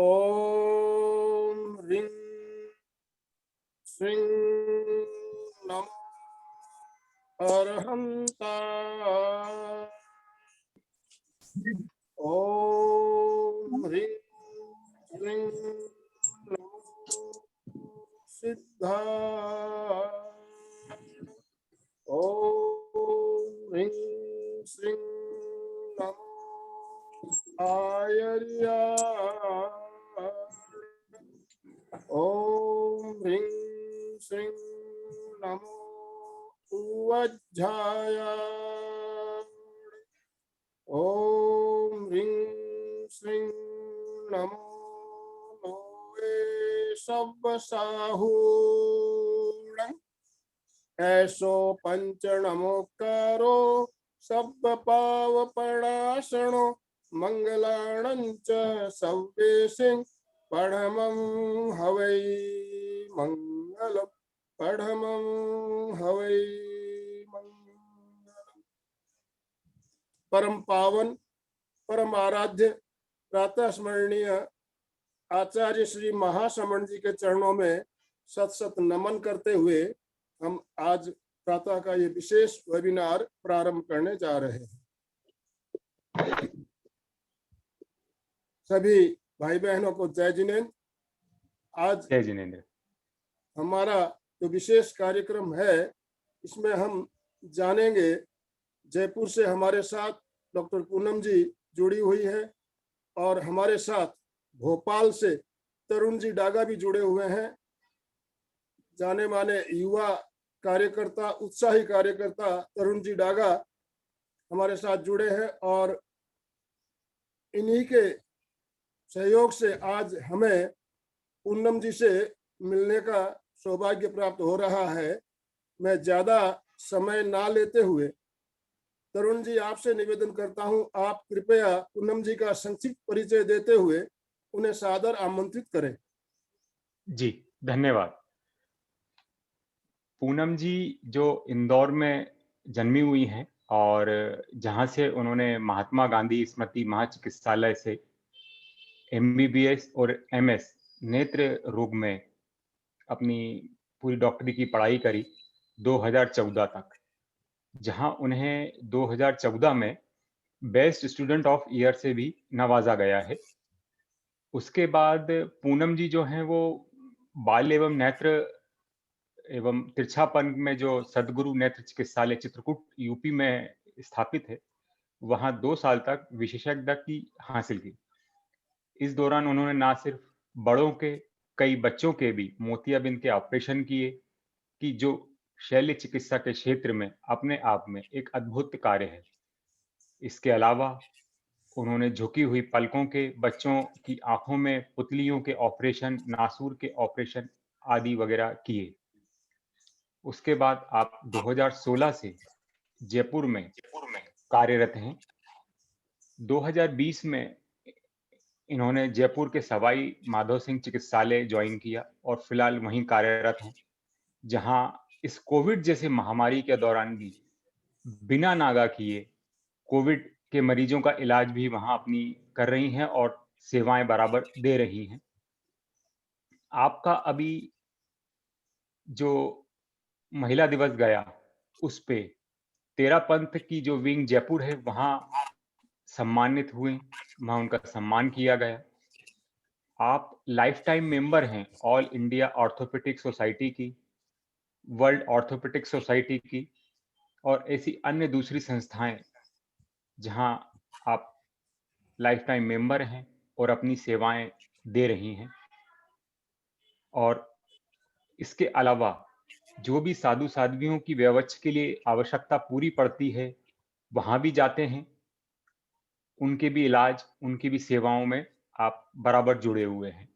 ओम ह्रीं श्रीं नमो अरहंताय। ओम ह्रीं श्रीं नमो सिद्धाय। ओम ह्रीं श्रीं नमो आयर्याय। ओम ह्रीं श्रीं नमो उवज्झाय। ओम ह्रीं श्रीं नमो लोए सब्बसाहूण। ऐसो पंच नमोकारो सब पावपणासनो मंगलाणंच सव्वेसिं पढ़मं हवै मंगलम पढ़मं हवै मंगलम। परम पावन परम आराध्य प्रातः स्मरणीय आचार्य श्री महाश्रमण जी के चरणों में सत सत नमन करते हुए हम आज प्रातः का ये विशेष वेबिनार प्रारंभ करने जा रहे हैं। सभी भाई बहनों को जय जिनेन्द्र। आज जय जिनेन्द्र। हमारा जो विशेष कार्यक्रम है इसमें हम जानेंगे, जयपुर से हमारे साथ डॉक्टर पूनम जी जुड़ी हुई है और हमारे साथ भोपाल से तरुण जी डागा भी जुड़े हुए हैं। जाने माने युवा कार्यकर्ता, उत्साही कार्यकर्ता तरुण जी डागा हमारे साथ जुड़े हैं और इन्हीं के सहयोग से आज हमें पूनम जी से मिलने का सौभाग्य प्राप्त हो रहा है। मैं ज्यादा समय ना लेते हुए तरुण जी आपसे निवेदन करता हूं, आप कृपया पूनम जी का संक्षिप्त परिचय देते हुए उन्हें सादर आमंत्रित करें। जी धन्यवाद। पूनम जी जो इंदौर में जन्मी हुई हैं और जहां से उन्होंने महात्मा गांधी स्मृति महाचिकित्सालय से MBBS और MS नेत्र रोग में अपनी पूरी डॉक्टरी की पढ़ाई करी 2014 तक, जहां उन्हें 2014 में बेस्ट स्टूडेंट ऑफ ईयर से भी नवाजा गया है। उसके बाद पूनम जी जो हैं वो बाल एवं नेत्र एवं तिरछापन में जो सदगुरु नेत्र चिकित्सालय चित्रकूट यूपी में स्थापित है, वहां 2 साल तक विशेषज्ञता की हासिल की। इस दौरान उन्होंने ना सिर्फ बड़ों के, कई बच्चों के भी मोतियाबिंद के ऑपरेशन किए, कि जो शल्य चिकित्सा के क्षेत्र में अपने आप में एक अद्भुत कार्य है। इसके अलावा उन्होंने झुकी हुई पलकों के बच्चों की आंखों में पुतलियों के ऑपरेशन, नासूर के ऑपरेशन आदि वगैरह किए। उसके बाद आप 2016 से जयपुर में कार्यरत हैं। 2020 में इन्होंने जयपुर के सवाई माधव सिंह चिकित्सालय ज्वाइन किया और फिलहाल वहीं कार्यरत हैं, जहां इस कोविड जैसे महामारी के दौरान भी बिना नागा किए कोविड के मरीजों का इलाज भी वहां अपनी कर रही हैं और सेवाएं बराबर दे रही हैं। आपका अभी जो महिला दिवस गया, उस पे तेरा पंथ की जो विंग जयपुर है वहां सम्मानित हुए, वहां उनका सम्मान किया गया। आप लाइफ टाइम मेंबर हैं ऑल इंडिया ऑर्थोपेडिक सोसाइटी की, वर्ल्ड ऑर्थोपेडिक सोसाइटी की और ऐसी अन्य दूसरी संस्थाएं जहां आप लाइफ टाइम मेंबर हैं और अपनी सेवाएं दे रही हैं। और इसके अलावा जो भी साधु साध्वियों की व्यवच के लिए आवश्यकता पूरी पड़ती है, वहां भी जाते हैं। उनके भी इलाज, उनकी भी सेवाओं में आप बराबर जुड़े हुए हैं।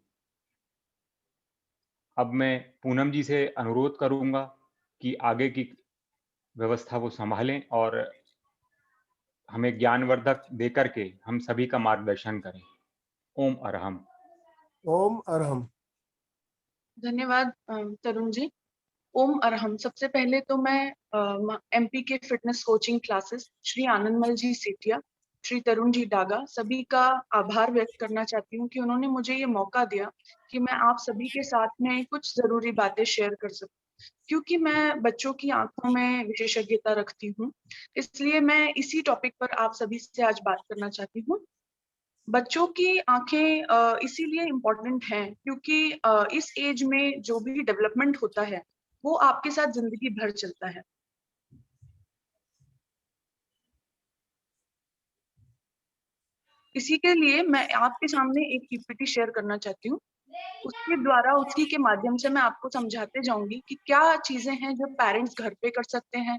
अब मैं पूनम जी से अनुरोध करूंगा कि आगे की व्यवस्था वो संभालें और हमें ज्ञानवर्धक देकर के हम सभी का मार्गदर्शन करें। ओम अरहम। ओम अरहम। धन्यवाद तरुण जी। ओम अरहम। सबसे पहले तो मैं MP के फिटनेस कोचिंग क्लासेस श्री आनंदमल जी सेठिया श्री तरुण जी डागा, सभी का आभार व्यक्त करना चाहती हूँ कि उन्होंने मुझे ये मौका दिया कि मैं आप सभी के साथ में कुछ जरूरी बातें शेयर कर सकूं। क्योंकि मैं बच्चों की आंखों में विशेषज्ञता रखती हूँ, इसलिए मैं इसी टॉपिक पर आप सभी से आज बात करना चाहती हूँ। बच्चों की आंखें इसीलिए इम्पोर्टेंट हैं क्योंकि इस एज में जो भी डेवलपमेंट होता है वो आपके साथ जिंदगी भर चलता है। इसी के लिए मैं आपके सामने एक पीपीटी शेयर करना चाहती हूँ। उसके द्वारा उसी के माध्यम से मैं आपको समझाते जाऊंगी कि क्या चीजें हैं जो पेरेंट्स घर पे कर सकते हैं,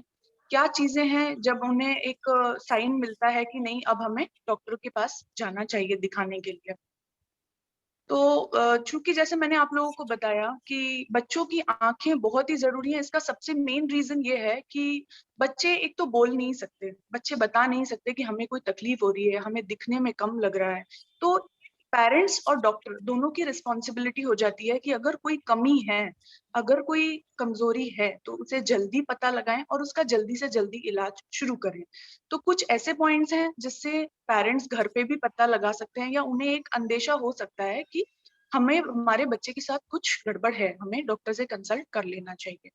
क्या चीजें हैं जब उन्हें एक साइन मिलता है कि नहीं अब हमें डॉक्टर के पास जाना चाहिए दिखाने के लिए। तो चूंकि जैसे मैंने आप लोगों को बताया कि बच्चों की आंखें बहुत ही जरूरी है, इसका सबसे मेन रीजन ये है कि बच्चे एक तो बोल नहीं सकते, बच्चे बता नहीं सकते कि हमें कोई तकलीफ हो रही है, हमें दिखने में कम लग रहा है। तो पेरेंट्स और डॉक्टर दोनों की रिस्पॉन्सिबिलिटी हो जाती है कि अगर कोई कमी है, अगर कोई कमजोरी है तो उसे जल्दी पता लगाएं और उसका जल्दी से जल्दी इलाज शुरू करें। तो कुछ ऐसे पॉइंट्स हैं जिससे पेरेंट्स घर पे भी पता लगा सकते हैं या उन्हें एक अंदेशा हो सकता है कि हमें हमारे बच्चे के साथ कुछ गड़बड़ है, हमें डॉक्टर से कंसल्ट कर लेना चाहिए।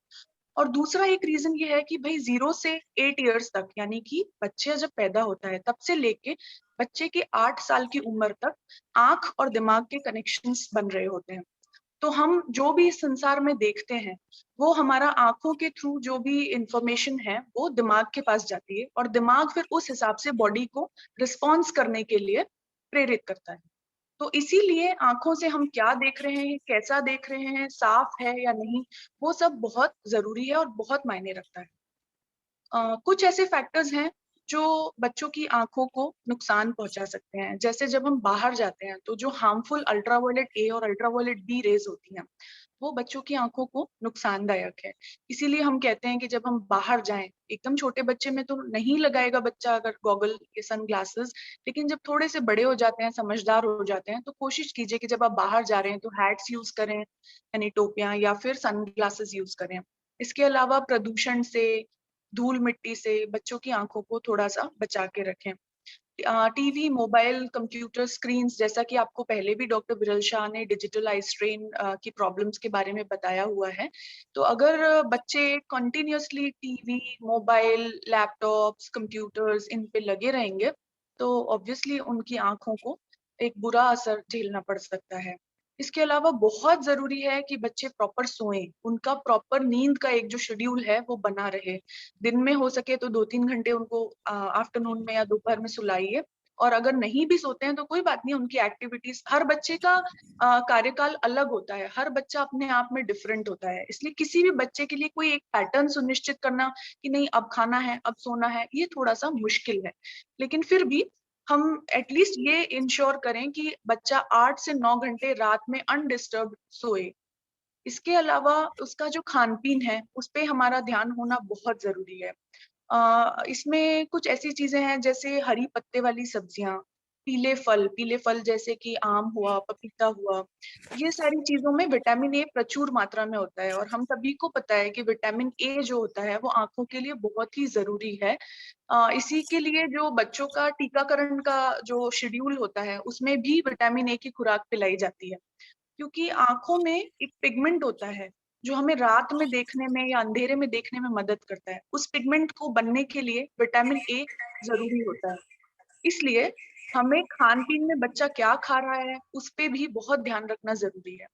और दूसरा एक रीजन ये है कि भाई 0 से 8 इयर्स तक, यानी कि बच्चे जब पैदा होता है तब से लेके बच्चे के 8 साल की उम्र तक आंख और दिमाग के कनेक्शंस बन रहे होते हैं। तो हम जो भी इस संसार में देखते हैं वो हमारा आंखों के थ्रू जो भी इंफॉर्मेशन है वो दिमाग के पास जाती है और दिमाग फिर उस हिसाब से बॉडी को रिस्पॉन्स करने के लिए प्रेरित करता है। तो इसीलिए आंखों से हम क्या देख रहे हैं, कैसा देख रहे हैं, साफ है या नहीं, वो सब बहुत जरूरी है और बहुत मायने रखता है। कुछ ऐसे फैक्टर्स हैं जो बच्चों की आंखों को नुकसान पहुंचा सकते हैं। जैसे जब हम बाहर जाते हैं तो जो हार्मफुल अल्ट्रावायलेट ए और अल्ट्रावायलेट बी रेज होती हैं वो बच्चों की आंखों को नुकसानदायक है। इसीलिए हम कहते हैं कि जब हम बाहर जाएं, एकदम छोटे बच्चे में तो नहीं लगाएगा बच्चा अगर गॉगल या सन ग्लासेस, लेकिन जब थोड़े से बड़े हो जाते हैं, समझदार हो जाते हैं, तो कोशिश कीजिए कि जब आप बाहर जा रहे हैं तो हैट्स यूज करें यानी टोपियां, या फिर सन ग्लासेस यूज करें। इसके अलावा प्रदूषण से, धूल मिट्टी से बच्चों की आंखों को थोड़ा सा बचा के रखें। टीवी, मोबाइल, कंप्यूटर स्क्रीन्स, जैसा कि आपको पहले भी डॉक्टर विरल शाह ने डिजिटल आई स्ट्रेन की प्रॉब्लम्स के बारे में बताया हुआ है। तो अगर बच्चे continuously TV, mobile, laptops, computers in पे लगे रहेंगे तो ऑब्वियसली उनकी आंखों को एक बुरा असर झेलना पड़ सकता है। इसके अलावा बहुत जरूरी है कि बच्चे प्रॉपर सोएं, उनका प्रॉपर नींद का एक जो शेड्यूल है वो बना रहे। दिन में हो सके तो 2-3 घंटे उनको आफ्टरनून में या दोपहर में सुलाइए। और अगर नहीं भी सोते हैं तो कोई बात नहीं, उनकी एक्टिविटीज, हर बच्चे का कार्यकाल अलग होता है, हर बच्चा अपने आप में डिफरेंट होता है, इसलिए किसी भी बच्चे के लिए कोई एक पैटर्न सुनिश्चित करना कि नहीं अब खाना है, अब सोना है, ये थोड़ा सा मुश्किल है। लेकिन फिर भी हम एटलीस्ट ये इंश्योर करें कि बच्चा 8 से 9 घंटे रात में अनडिस्टर्ब सोए। इसके अलावा उसका जो खान पीन है उस पे हमारा ध्यान होना बहुत जरूरी है। इसमें कुछ ऐसी चीजें हैं जैसे हरी पत्ते वाली सब्जियां, पीले फल जैसे कि आम हुआ, पपीता हुआ, ये सारी चीजों में विटामिन ए प्रचुर मात्रा में होता है और हम सभी को पता है कि विटामिन ए जो होता है वो आंखों के लिए बहुत ही जरूरी है। इसी के लिए जो बच्चों का टीकाकरण का जो शेड्यूल होता है उसमें भी विटामिन ए की खुराक पिलाई जाती है। क्योंकि आंखों में एक पिगमेंट होता है जो हमें रात में देखने में या अंधेरे में देखने में मदद करता है, उस पिगमेंट को बनने के लिए विटामिन ए जरूरी होता है। इसलिए हमें खान पीन में बच्चा क्या खा रहा है उस पे भी बहुत ध्यान रखना जरूरी है।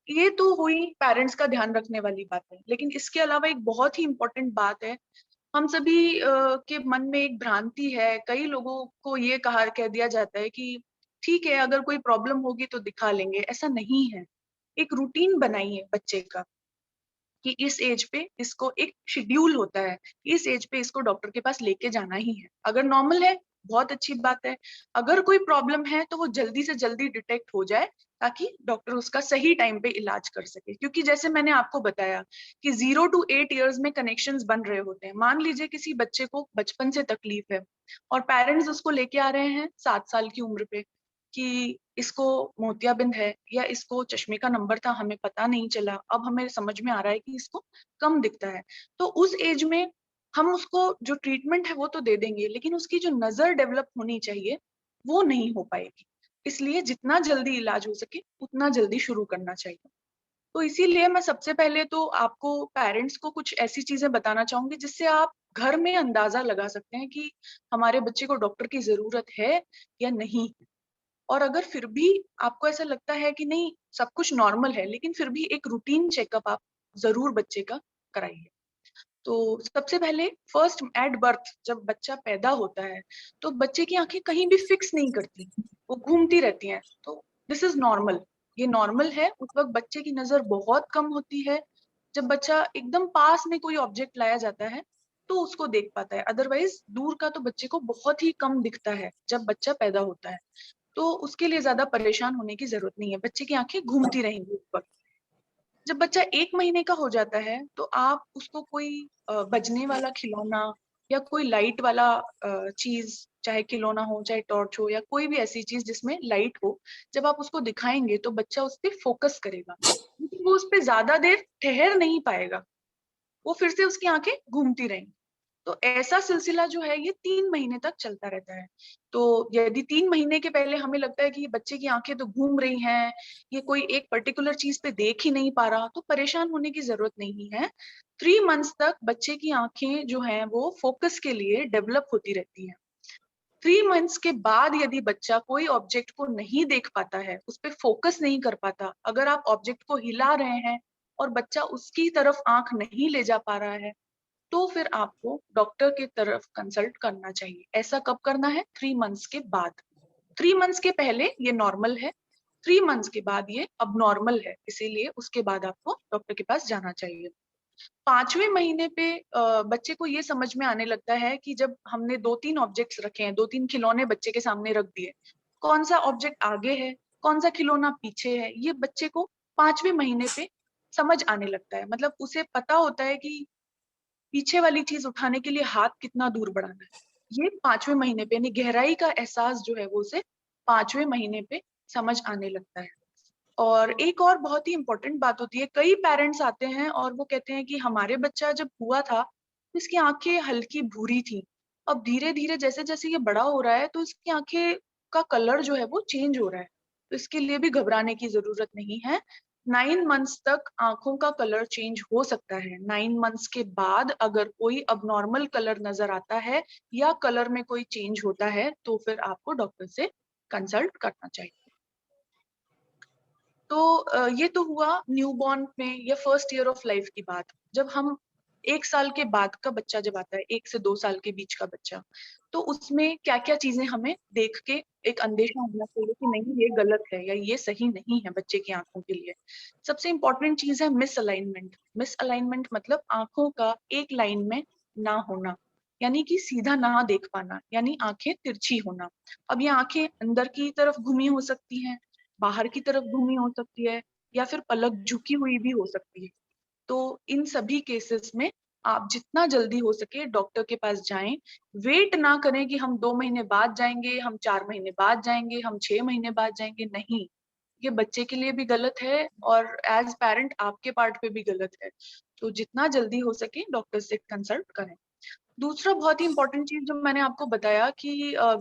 ये तो हुई पेरेंट्स का ध्यान रखने वाली बात है, लेकिन इसके अलावा एक बहुत ही इम्पोर्टेंट बात है। हम सभी के मन में एक भ्रांति है, कई लोगों को ये कह दिया जाता है कि ठीक है अगर कोई प्रॉब्लम होगी तो दिखा लेंगे। ऐसा नहीं है। एक रूटीन बनाइए बच्चे का कि इस एज पे इसको एक शेड्यूल होता है, इस एज पे इसको डॉक्टर के पास लेके जाना ही है। अगर नॉर्मल है बहुत अच्छी बात है, अगर कोई प्रॉब्लम है तो वो जल्दी से जल्दी डिटेक्ट हो जाए ताकि डॉक्टर उसका सही टाइम पे इलाज कर सके। क्योंकि जैसे मैंने आपको बताया कि 0 to 8 इयर्स में कनेक्शंस बन रहे होते हैं। मान लीजिए किसी बच्चे को बचपन से तकलीफ है और पेरेंट्स उसको लेके आ रहे हैं 7 साल की उम्र पे कि इसको मोतियाबिंद है या इसको चश्मे का नंबर था, हमें पता नहीं चला, अब हमें समझ में आ रहा है कि इसको कम दिखता है। तो उस एज में हम उसको जो ट्रीटमेंट है वो तो दे देंगे, लेकिन उसकी जो नजर डेवलप होनी चाहिए वो नहीं हो पाएगी। इसलिए जितना जल्दी इलाज हो सके उतना जल्दी शुरू करना चाहिए। तो इसीलिए मैं सबसे पहले तो आपको पेरेंट्स को कुछ ऐसी चीजें बताना चाहूंगी जिससे आप घर में अंदाजा लगा सकते हैं कि हमारे बच्चे को डॉक्टर की जरूरत है या नहीं। और अगर फिर भी आपको ऐसा लगता है कि नहीं सब कुछ नॉर्मल है, लेकिन फिर भी एक रूटीन चेकअप आप जरूर बच्चे का कराइए। तो सबसे पहले फर्स्ट एट बर्थ जब बच्चा पैदा होता है तो बच्चे की आंखें कहीं भी फिक्स नहीं करती, वो घूमती रहती हैं। तो दिस इज नॉर्मल, ये नॉर्मल है। उस वक्त बच्चे की नजर बहुत कम होती है। जब बच्चा एकदम पास में कोई ऑब्जेक्ट लाया जाता है तो उसको देख पाता है, अदरवाइज दूर का तो बच्चे को बहुत ही कम दिखता है जब बच्चा पैदा होता है। तो उसके लिए ज्यादा परेशान होने की जरूरत नहीं है, बच्चे की आंखें घूमती रहेंगी उस वक्त। जब बच्चा 1 महीने का हो जाता है तो आप उसको कोई बजने वाला खिलौना या कोई लाइट वाला चीज, चाहे खिलौना हो चाहे टॉर्च हो या कोई भी ऐसी चीज जिसमें लाइट हो, जब आप उसको दिखाएंगे तो बच्चा उस पर फोकस करेगा, लेकिन वो उस पर ज्यादा देर ठहर नहीं पाएगा, वो फिर से उसकी आंखें घूमती रहेंगी। तो ऐसा सिलसिला जो है ये 3 महीने तक चलता रहता है। तो यदि 3 महीने के पहले हमें लगता है कि ये बच्चे की आंखें तो घूम रही हैं, ये कोई एक पर्टिकुलर चीज पे देख ही नहीं पा रहा, तो परेशान होने की जरूरत नहीं है। 3 मंथ्स तक बच्चे की आंखें जो हैं वो फोकस के लिए डेवलप होती रहती हैं। 3 मंथ्स के बाद यदि बच्चा कोई ऑब्जेक्ट को नहीं देख पाता है, उस पर फोकस नहीं कर पाता, अगर आप ऑब्जेक्ट को हिला रहे हैं और बच्चा उसकी तरफ आंख नहीं ले जा पा रहा है, तो फिर आपको डॉक्टर की तरफ कंसल्ट करना चाहिए। ऐसा कब करना है? 3 मंथ्स के बाद। 3 मंथ्स के पहले ये नॉर्मल है, 3 मंथ्स के बाद ये अब नॉर्मल है, इसीलिए उसके बाद आपको डॉक्टर के पास जाना चाहिए। 5वें महीने पे बच्चे को ये समझ में आने लगता है कि जब हमने 2-3 ऑब्जेक्ट्स रखे हैं, 2-3 खिलौने बच्चे के सामने रख दिए, कौन सा ऑब्जेक्ट आगे है, कौन सा खिलौना पीछे है, ये बच्चे को 5वें महीने पे समझ आने लगता है। मतलब उसे पता होता है कि पीछे वाली चीज उठाने के लिए हाथ कितना दूर बढ़ाना है। ये 5वें महीने पे, यानी गहराई का एहसास जो है वो उसे 5वें महीने पे समझ आने लगता है। और एक और बहुत ही इंपॉर्टेंट बात होती है, कई पेरेंट्स आते हैं और वो कहते हैं कि हमारे बच्चा जब हुआ था तो इसकी आंखें हल्की भूरी थी, अब धीरे धीरे जैसे जैसे ये बड़ा हो रहा है तो इसकी आंखें का कलर जो है वो चेंज हो रहा है। तो इसके लिए भी घबराने की जरूरत नहीं है। 9 मंथ्स तक आंखों का कलर चेंज हो सकता है। 9 मंथ्स के बाद अगर कोई अबनॉर्मल कलर नजर आता है या कलर में कोई चेंज होता है तो फिर आपको डॉक्टर से कंसल्ट करना चाहिए। तो ये तो हुआ न्यूबॉर्न में या फर्स्ट ईयर ऑफ लाइफ की बात। जब हम 1 साल के बाद का बच्चा जब आता है, 1 से 2 साल के बीच का बच्चा, तो उसमें क्या क्या चीजें हमें देख के एक अंदेशा होना चाहिए कि नहीं ये गलत है या ये सही नहीं है बच्चे की आंखों के लिए। सबसे इंपॉर्टेंट चीज है मिस अलाइनमेंट। मिस अलाइनमेंट मतलब आंखों का एक लाइन में ना होना, यानी कि सीधा ना देख पाना, यानी आंखें तिरछी होना। अब ये आंखें अंदर की तरफ घूमी हो सकती हैं, बाहर की तरफ घूमी हो सकती है, या फिर पलक झुकी हुई भी हो सकती है। तो इन सभी केसेस में आप जितना जल्दी हो सके डॉक्टर के पास जाएं। वेट ना करें कि हम 2 महीने बाद जाएंगे, हम 4 महीने बाद जाएंगे, हम 6 महीने बाद जाएंगे। नहीं, ये बच्चे के लिए भी गलत है और एज पेरेंट आपके पार्ट पे भी गलत है। तो जितना जल्दी हो सके डॉक्टर से कंसल्ट करें। दूसरा बहुत ही इंपॉर्टेंट चीज जो मैंने आपको बताया कि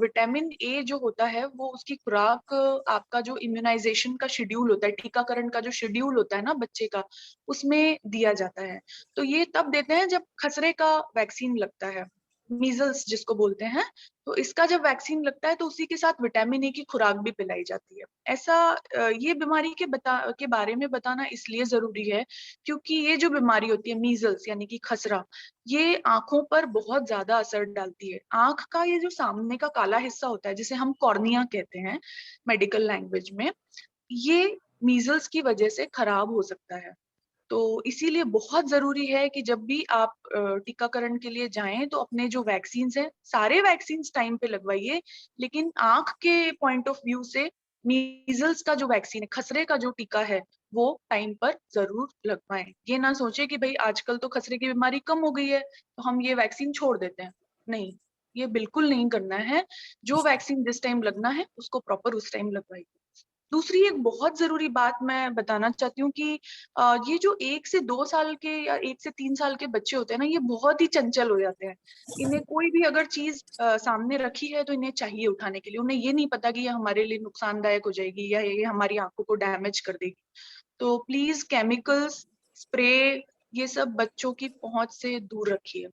विटामिन ए जो होता है वो उसकी खुराक, आपका जो इम्यूनाइजेशन का शेड्यूल होता है, टीकाकरण का जो शेड्यूल होता है ना बच्चे का, उसमें दिया जाता है। तो ये तब देते हैं जब खसरे का वैक्सीन लगता है, मीजल्स जिसको बोलते हैं। तो इसका जब वैक्सीन लगता है तो उसी के साथ विटामिन ए की खुराक भी पिलाई जाती है। ऐसा ये बीमारी के बारे में बताना इसलिए जरूरी है क्योंकि ये जो बीमारी होती है मीजल्स यानी कि खसरा, ये आंखों पर बहुत ज्यादा असर डालती है। आंख का ये जो सामने का काला हिस्सा होता है जिसे हम कॉर्निया कहते हैं मेडिकल लैंग्वेज में, ये मीजल्स की वजह से खराब हो सकता है। तो इसीलिए बहुत जरूरी है कि जब भी आप टीकाकरण के लिए जाएं तो अपने जो वैक्सीन है सारे वैक्सीन टाइम पे लगवाइए, लेकिन आंख के पॉइंट ऑफ व्यू से मीजल्स का जो वैक्सीन है, खसरे का जो टीका है, वो टाइम पर जरूर लगवाएं। ये ना सोचे कि भाई आजकल तो खसरे की बीमारी कम हो गई है तो हम ये वैक्सीन छोड़ देते हैं। नहीं, ये बिल्कुल नहीं करना है। जो वैक्सीन जिस टाइम लगना है उसको प्रॉपर उस टाइम लगवाइए। दूसरी एक बहुत जरूरी बात मैं बताना चाहती हूँ कि ये जो 1 से 2 साल के या 1 से 3 साल के बच्चे होते हैं ना, ये बहुत ही चंचल हो जाते हैं। इन्हें कोई भी अगर चीज सामने रखी है तो इन्हें चाहिए उठाने के लिए। उन्हें ये नहीं पता कि ये हमारे लिए नुकसानदायक हो जाएगी या ये हमारी आंखों को डैमेज कर देगी। तो प्लीज केमिकल्स, स्प्रे, ये सब बच्चों की पहुंच से दूर रखिए।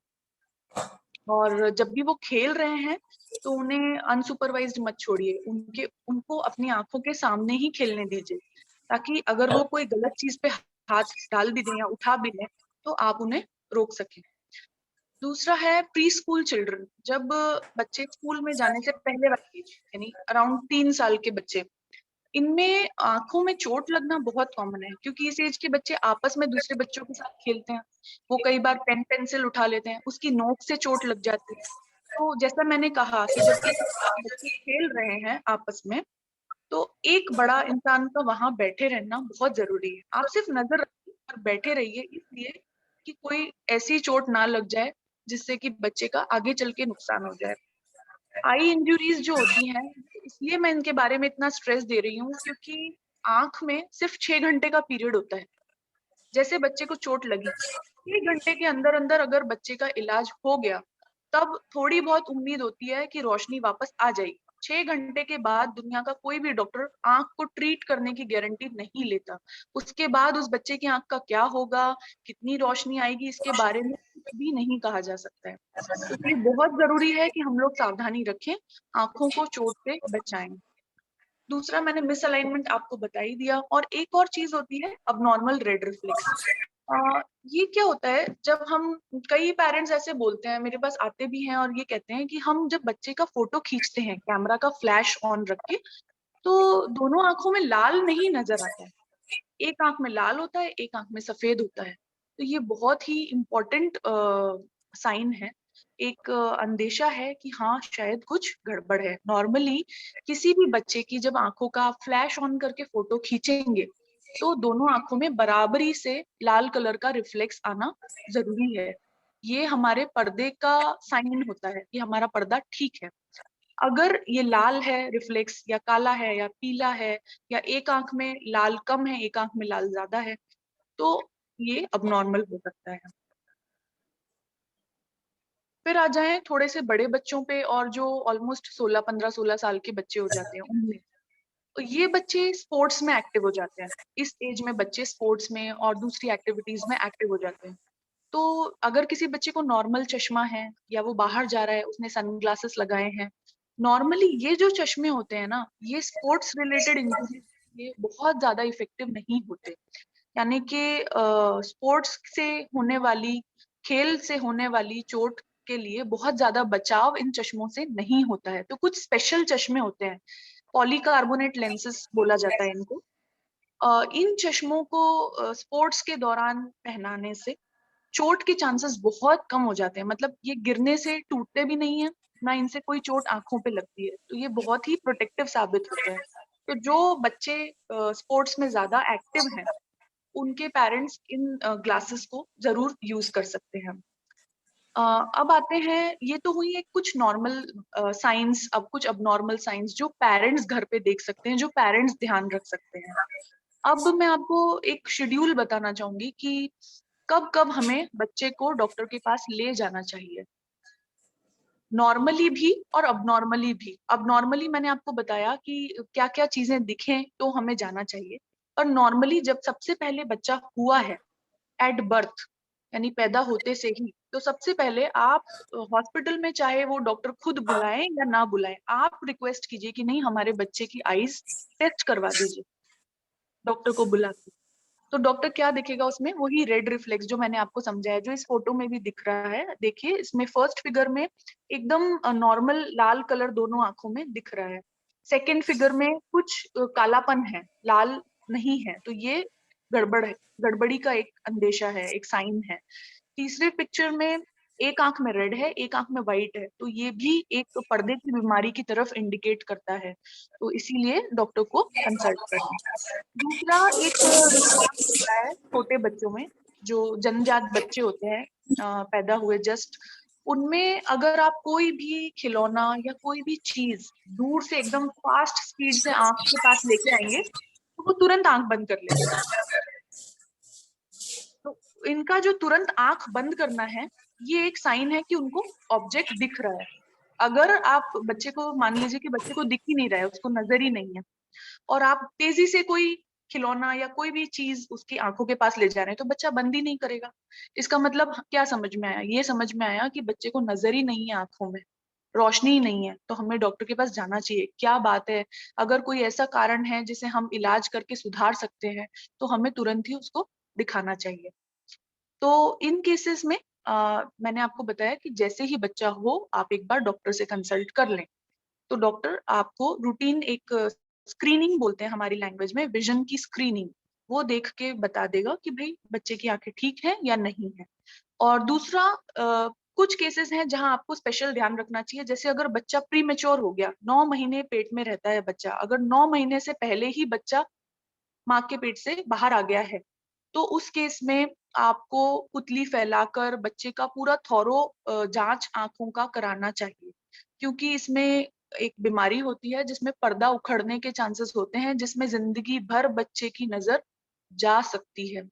और जब भी वो खेल रहे हैं तो उन्हें अनसुपरवाइज्ड मत छोड़िए, उनको अपनी आंखों के सामने ही खेलने दीजिए, ताकि अगर वो कोई गलत चीज पे हाथ डाल भी दें या उठा भी लें तो आप उन्हें रोक सकें। दूसरा है प्री स्कूल चिल्ड्रन, जब बच्चे स्कूल में जाने से पहले वाली एज, यानी अराउंड 3 साल के बच्चे, इनमें आंखों में चोट लगना बहुत कॉमन है, क्योंकि इस एज के बच्चे आपस में दूसरे बच्चों के साथ खेलते हैं। वो कई बार पेन पेंसिल उठा लेते हैं, उसकी नोक से चोट लग जाती है। तो जैसा मैंने कहा कि जब एक बच्चे खेल रहे हैं आपस में, तो एक बड़ा इंसान का वहां बैठे रहना बहुत जरूरी है। आप सिर्फ नजर रखिए और बैठे रहिए, इसलिए कि कोई ऐसी चोट ना लग जाए जिससे कि बच्चे का आगे चल के नुकसान हो जाए। आई इंजुरीज जो होती हैं, इसलिए मैं इनके बारे में इतना स्ट्रेस दे रही हूँ, क्योंकि आंख में सिर्फ 6 घंटे का पीरियड होता है। जैसे बच्चे को चोट लगी, 6 घंटे के अंदर अंदर अगर बच्चे का इलाज हो गया, तब थोड़ी बहुत उम्मीद होती है कि रोशनी वापस आ जाएगी। 6 घंटे के बाद दुनिया का कोई भी डॉक्टर आंख को ट्रीट करने की गारंटी नहीं लेता। उसके बाद उस बच्चे की आंख का क्या होगा, कितनी रोशनी आएगी, इसके बारे में कुछ भी नहीं कहा जा सकता है। तो इसलिए बहुत जरूरी है कि हम लोग सावधानी रखें, आंखों को चोट से बचाएं। दूसरा, मैंने मिस अलाइनमेंट आपको बता ही दिया। और एक और चीज होती है अबनॉर्मल रेड रिफ्लेक्स। ये क्या होता है, जब हम, कई पेरेंट्स ऐसे बोलते हैं, मेरे पास आते भी हैं और ये कहते हैं कि हम जब बच्चे का फोटो खींचते हैं कैमरा का फ्लैश ऑन रख के, तो दोनों आंखों में लाल नहीं नजर आता है। एक आंख में लाल होता है, एक आंख में सफेद होता है। तो ये बहुत ही इम्पोर्टेंट साइन है, एक अंदेशा है कि हाँ शायद कुछ गड़बड़ है। नॉर्मली किसी भी बच्चे की जब आंखों का फ्लैश ऑन करके फोटो खींचेंगे तो दोनों आंखों में बराबरी से लाल कलर का रिफ्लेक्स आना जरूरी है। ये हमारे पर्दे का साइन होता है कि हमारा पर्दा ठीक है। अगर ये लाल है रिफ्लेक्स, या काला है या पीला है, या एक आंख में लाल कम है एक आंख में लाल ज्यादा है, तो ये अबनॉर्मल हो सकता है। फिर आ जाएं थोड़े से बड़े बच्चों पे, और जो ऑलमोस्ट 16 साल के बच्चे हो जाते हैं उनमें। तो ये बच्चे स्पोर्ट्स में एक्टिव हो जाते हैं। इस एज में बच्चे स्पोर्ट्स में और दूसरी एक्टिविटीज में एक्टिव हो जाते हैं। तो अगर किसी बच्चे को नॉर्मल चश्मा है, या वो बाहर जा रहा है, उसने सनग्लासेस लगाए हैं, नॉर्मली ये जो चश्मे होते हैं ना, ये स्पोर्ट्स रिलेटेड इंजरीज ये बहुत ज्यादा इफेक्टिव नहीं होते। यानी कि स्पोर्ट्स से होने वाली, खेल से होने वाली चोट के लिए बहुत ज्यादा बचाव इन चश्मों से नहीं होता है। तो कुछ स्पेशल चश्मे होते हैं, पॉलीकार्बोनेट लेंसेस बोला जाता है इनको। इन चश्मों को स्पोर्ट्स के दौरान पहनाने से चोट के चांसेस बहुत कम हो जाते हैं। मतलब ये गिरने से टूटते भी नहीं है, ना इनसे कोई चोट आंखों पे लगती है। तो ये बहुत ही प्रोटेक्टिव साबित होते हैं। तो जो बच्चे स्पोर्ट्स में ज्यादा एक्टिव हैं, उनके पेरेंट्स इन ग्लासेस को जरूर यूज कर सकते हैं। अब आते हैं, ये तो हुई एक कुछ नॉर्मल साइंस। अब कुछ अबनॉर्मल साइंस जो पेरेंट्स घर पे देख सकते हैं, जो पेरेंट्स ध्यान रख सकते हैं। अब मैं आपको एक शेड्यूल बताना चाहूंगी कि कब कब हमें बच्चे को डॉक्टर के पास ले जाना चाहिए, नॉर्मली भी और अबनॉर्मली भी। अबनॉर्मली मैंने आपको बताया कि क्या क्या चीजें दिखें तो हमें जाना चाहिए। और नॉर्मली जब सबसे पहले बच्चा हुआ है, एट बर्थ, यानी पैदा होते से ही, तो सबसे पहले आप हॉस्पिटल में, चाहे वो डॉक्टर खुद बुलाएं या ना बुलाएं, आप रिक्वेस्ट कीजिए कि नहीं हमारे बच्चे की आईज टेस्ट करवा दीजिए डॉक्टर को बुला के। तो डॉक्टर क्या देखेगा उसमें, वही रेड रिफ्लेक्स जो मैंने आपको समझाया, जो इस फोटो में भी दिख रहा है। देखिए इसमें फर्स्ट फिगर में एकदम नॉर्मल लाल कलर दोनों आंखों में दिख रहा है। सेकंड फिगर में कुछ कालापन है, लाल नहीं है। तो ये गड़बड़ है, गड़बड़ी का एक अंदेशा है, एक साइन है। तीसरे पिक्चर में एक आंख में रेड है, एक आंख में व्हाइट है। तो ये भी एक पर्दे की बीमारी की तरफ इंडिकेट करता है। तो इसीलिए डॉक्टर को कंसल्ट करें। दूसरा एक नुकसान होता है छोटे बच्चों में, जो जन्मजात बच्चे होते हैं, पैदा हुए जस्ट उनमें अगर आप कोई भी खिलौना या कोई भी चीज दूर से एकदम फास्ट स्पीड से आंख के पास लेके आएंगे तो वो तुरंत आंख बंद कर लेते हैं। तो इनका जो तुरंत आंख बंद करना है, ये एक साइन है कि उनको ऑब्जेक्ट दिख रहा है। अगर आप बच्चे को, मान लीजिए कि बच्चे को दिख ही नहीं रहा है, उसको नजर ही नहीं है, और आप तेजी से कोई खिलौना या कोई भी चीज उसकी आंखों के पास ले जा रहे हैं, तो बच्चा बंद ही नहीं करेगा। इसका मतलब क्या समझ में आया? ये समझ में आया कि बच्चे को नजर ही नहीं है, आंखों में रोशनी ही नहीं है, तो हमें डॉक्टर के पास जाना चाहिए। क्या बात है, अगर कोई ऐसा कारण है जिसे हम इलाज करके सुधार सकते हैं, तो हमें तुरंत ही उसको दिखाना चाहिए। तो इन केसेस में मैंने आपको बताया कि जैसे ही बच्चा हो, आप एक बार डॉक्टर से कंसल्ट कर लें। तो डॉक्टर आपको रूटीन एक स्क्रीनिंग बोलते हैं हमारी लैंग्वेज में, विजन की स्क्रीनिंग, वो देख के बता देगा कि भाई बच्चे की आंखें ठीक है या नहीं है। और दूसरा, कुछ केसेस हैं जहां आपको स्पेशल ध्यान रखना चाहिए। जैसे अगर बच्चा प्री मेच्योर हो गया, 9 महीने पेट में रहता है बच्चा, अगर 9 महीने से पहले ही बच्चा माँ के पेट से बाहर आ गया है, तो उस केस में आपको पुतली फैलाकर बच्चे का पूरा थॉरो जांच आंखों का कराना चाहिए। क्योंकि इसमें एक बीमारी होती है जिसमें पर्दा उखड़ने के चांसेस होते हैं, जिसमें जिंदगी भर बच्चे की नजर जा सकती है।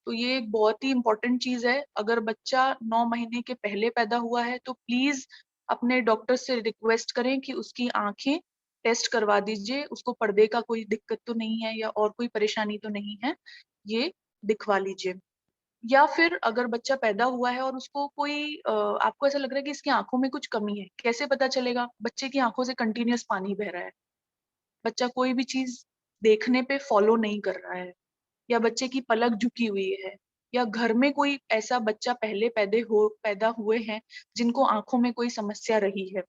तो ये एक बहुत ही इंपॉर्टेंट चीज है। अगर बच्चा 9 महीने के पहले पैदा हुआ है तो प्लीज अपने डॉक्टर से रिक्वेस्ट करें कि उसकी आंखें टेस्ट करवा दीजिए, उसको पर्दे का कोई दिक्कत तो नहीं है या और कोई परेशानी तो नहीं है, ये दिखवा लीजिए। या फिर अगर बच्चा पैदा हुआ है और उसको कोई आपको ऐसा लग रहा है कि इसकी आंखों में कुछ कमी है, कैसे पता चलेगा? बच्चे की आंखों से कंटिन्यूअस पानी बह रहा है, बच्चा कोई भी चीज देखने पे फॉलो नहीं कर रहा है, या बच्चे की पलक झुकी हुई है, या घर में कोई ऐसा बच्चा पहले पैदा हुए हैं जिनको आंखों में कोई समस्या रही है,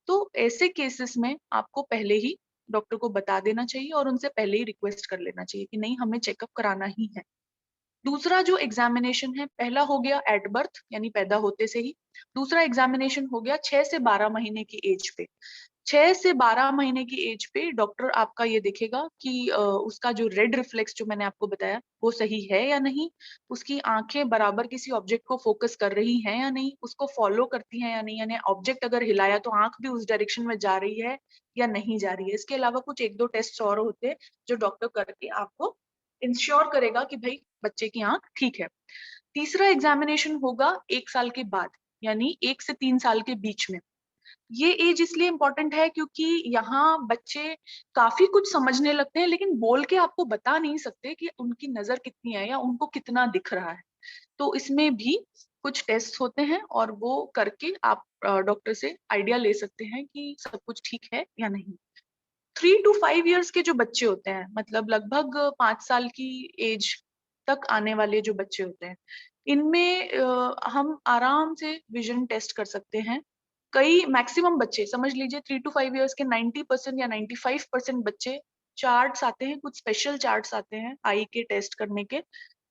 तो ऐसे केसेस में आपको पहले ही डॉक्टर को बता देना चाहिए और उनसे पहले ही रिक्वेस्ट कर लेना चाहिए कि नहीं, हमें चेकअप कराना ही है। दूसरा जो एग्जामिनेशन है, पहला हो गया एट बर्थ यानी पैदा होते से ही, दूसरा एग्जामिनेशन हो गया 6 से 12 महीने की एज पे। 6 से 12 महीने की एज पे डॉक्टर आपका ये देखेगा कि उसका जो रेड रिफ्लेक्स जो मैंने आपको बताया वो सही है या नहीं, उसकी आंखें बराबर किसी ऑब्जेक्ट को फोकस कर रही हैं या नहीं, उसको फॉलो करती हैं या नहीं, यानी ऑब्जेक्ट अगर हिलाया तो आंख भी उस डायरेक्शन में जा रही है या नहीं जा रही है। इसके अलावा कुछ 1-2 टेस्ट और होते हैं जो डॉक्टर करके आपको इंश्योर करेगा कि भाई बच्चे की आंख ठीक है। तीसरा एग्जामिनेशन होगा 1 साल के बाद, यानी 1 से 3 साल के बीच में। ये एज इसलिए इम्पोर्टेंट है क्योंकि यहाँ बच्चे काफी कुछ समझने लगते हैं, लेकिन बोल के आपको बता नहीं सकते कि उनकी नजर कितनी है या उनको कितना दिख रहा है। तो इसमें भी कुछ टेस्ट होते हैं और वो करके आप डॉक्टर से आइडिया ले सकते हैं कि सब कुछ ठीक है या नहीं। 3 to 5 years के जो बच्चे होते हैं, मतलब लगभग 5 साल की एज तक आने वाले जो बच्चे होते हैं, इनमें हम आराम से विजन टेस्ट कर सकते हैं। कई मैक्सिमम बच्चे समझ लीजिए 3 to 5 years के 90% या 95% बच्चे, चार्ट्स आते हैं, कुछ स्पेशल चार्ट्स आते हैं आई के टेस्ट करने के,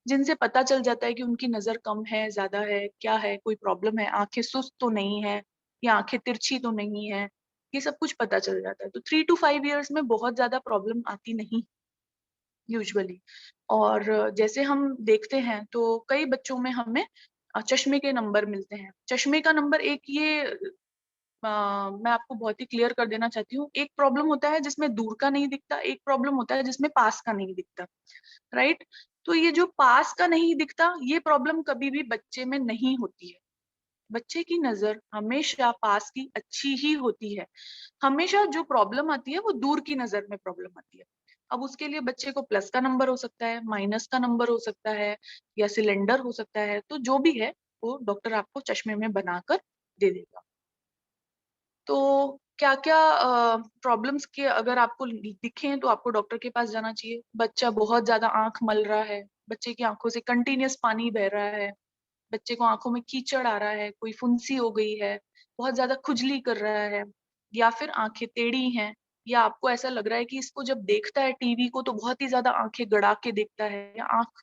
जिनसे पता चल जाता है कि उनकी नजर कम है, ज्यादा है, क्या है, कोई प्रॉब्लम है, आंखें सुस्त तो नहीं है या आंखें तिरछी तो नहीं है, ये सब कुछ पता चल जाता है। तो 3 to 5 years में बहुत ज्यादा प्रॉब्लम आती नहीं यूजुअली। और जैसे हम देखते हैं तो कई बच्चों में हमें चश्मे के नंबर मिलते हैं। चश्मे का नंबर एक ये मैं आपको बहुत ही क्लियर कर देना चाहती हूँ, एक प्रॉब्लम होता है जिसमें दूर का नहीं दिखता, एक प्रॉब्लम होता है जिसमें पास का नहीं दिखता, राइट? तो ये जो पास का नहीं दिखता, ये प्रॉब्लम कभी भी बच्चे में नहीं होती है। बच्चे की नजर हमेशा पास की अच्छी ही होती है। हमेशा जो प्रॉब्लम आती है वो दूर की नजर में प्रॉब्लम आती है। अब उसके लिए बच्चे को प्लस का नंबर हो सकता है, माइनस का नंबर हो सकता है, या सिलेंडर हो सकता है, तो जो भी है वो डॉक्टर आपको चश्मे में बनाकर दे देगा। तो क्या क्या प्रॉब्लम्स के अगर आपको दिखें तो आपको डॉक्टर के पास जाना चाहिए। बच्चा बहुत ज्यादा आंख मल रहा है, बच्चे की आंखों से कंटिन्यूअस पानी बह रहा है, बच्चे को आंखों में कीचड़ आ रहा है, कोई फुंसी हो गई है, बहुत ज्यादा खुजली कर रहा है, या फिर आंखें टेढ़ी हैं, या आपको ऐसा लग रहा है कि इसको जब देखता है टीवी को तो बहुत ही ज्यादा आंखें गड़ा के देखता है, या आंख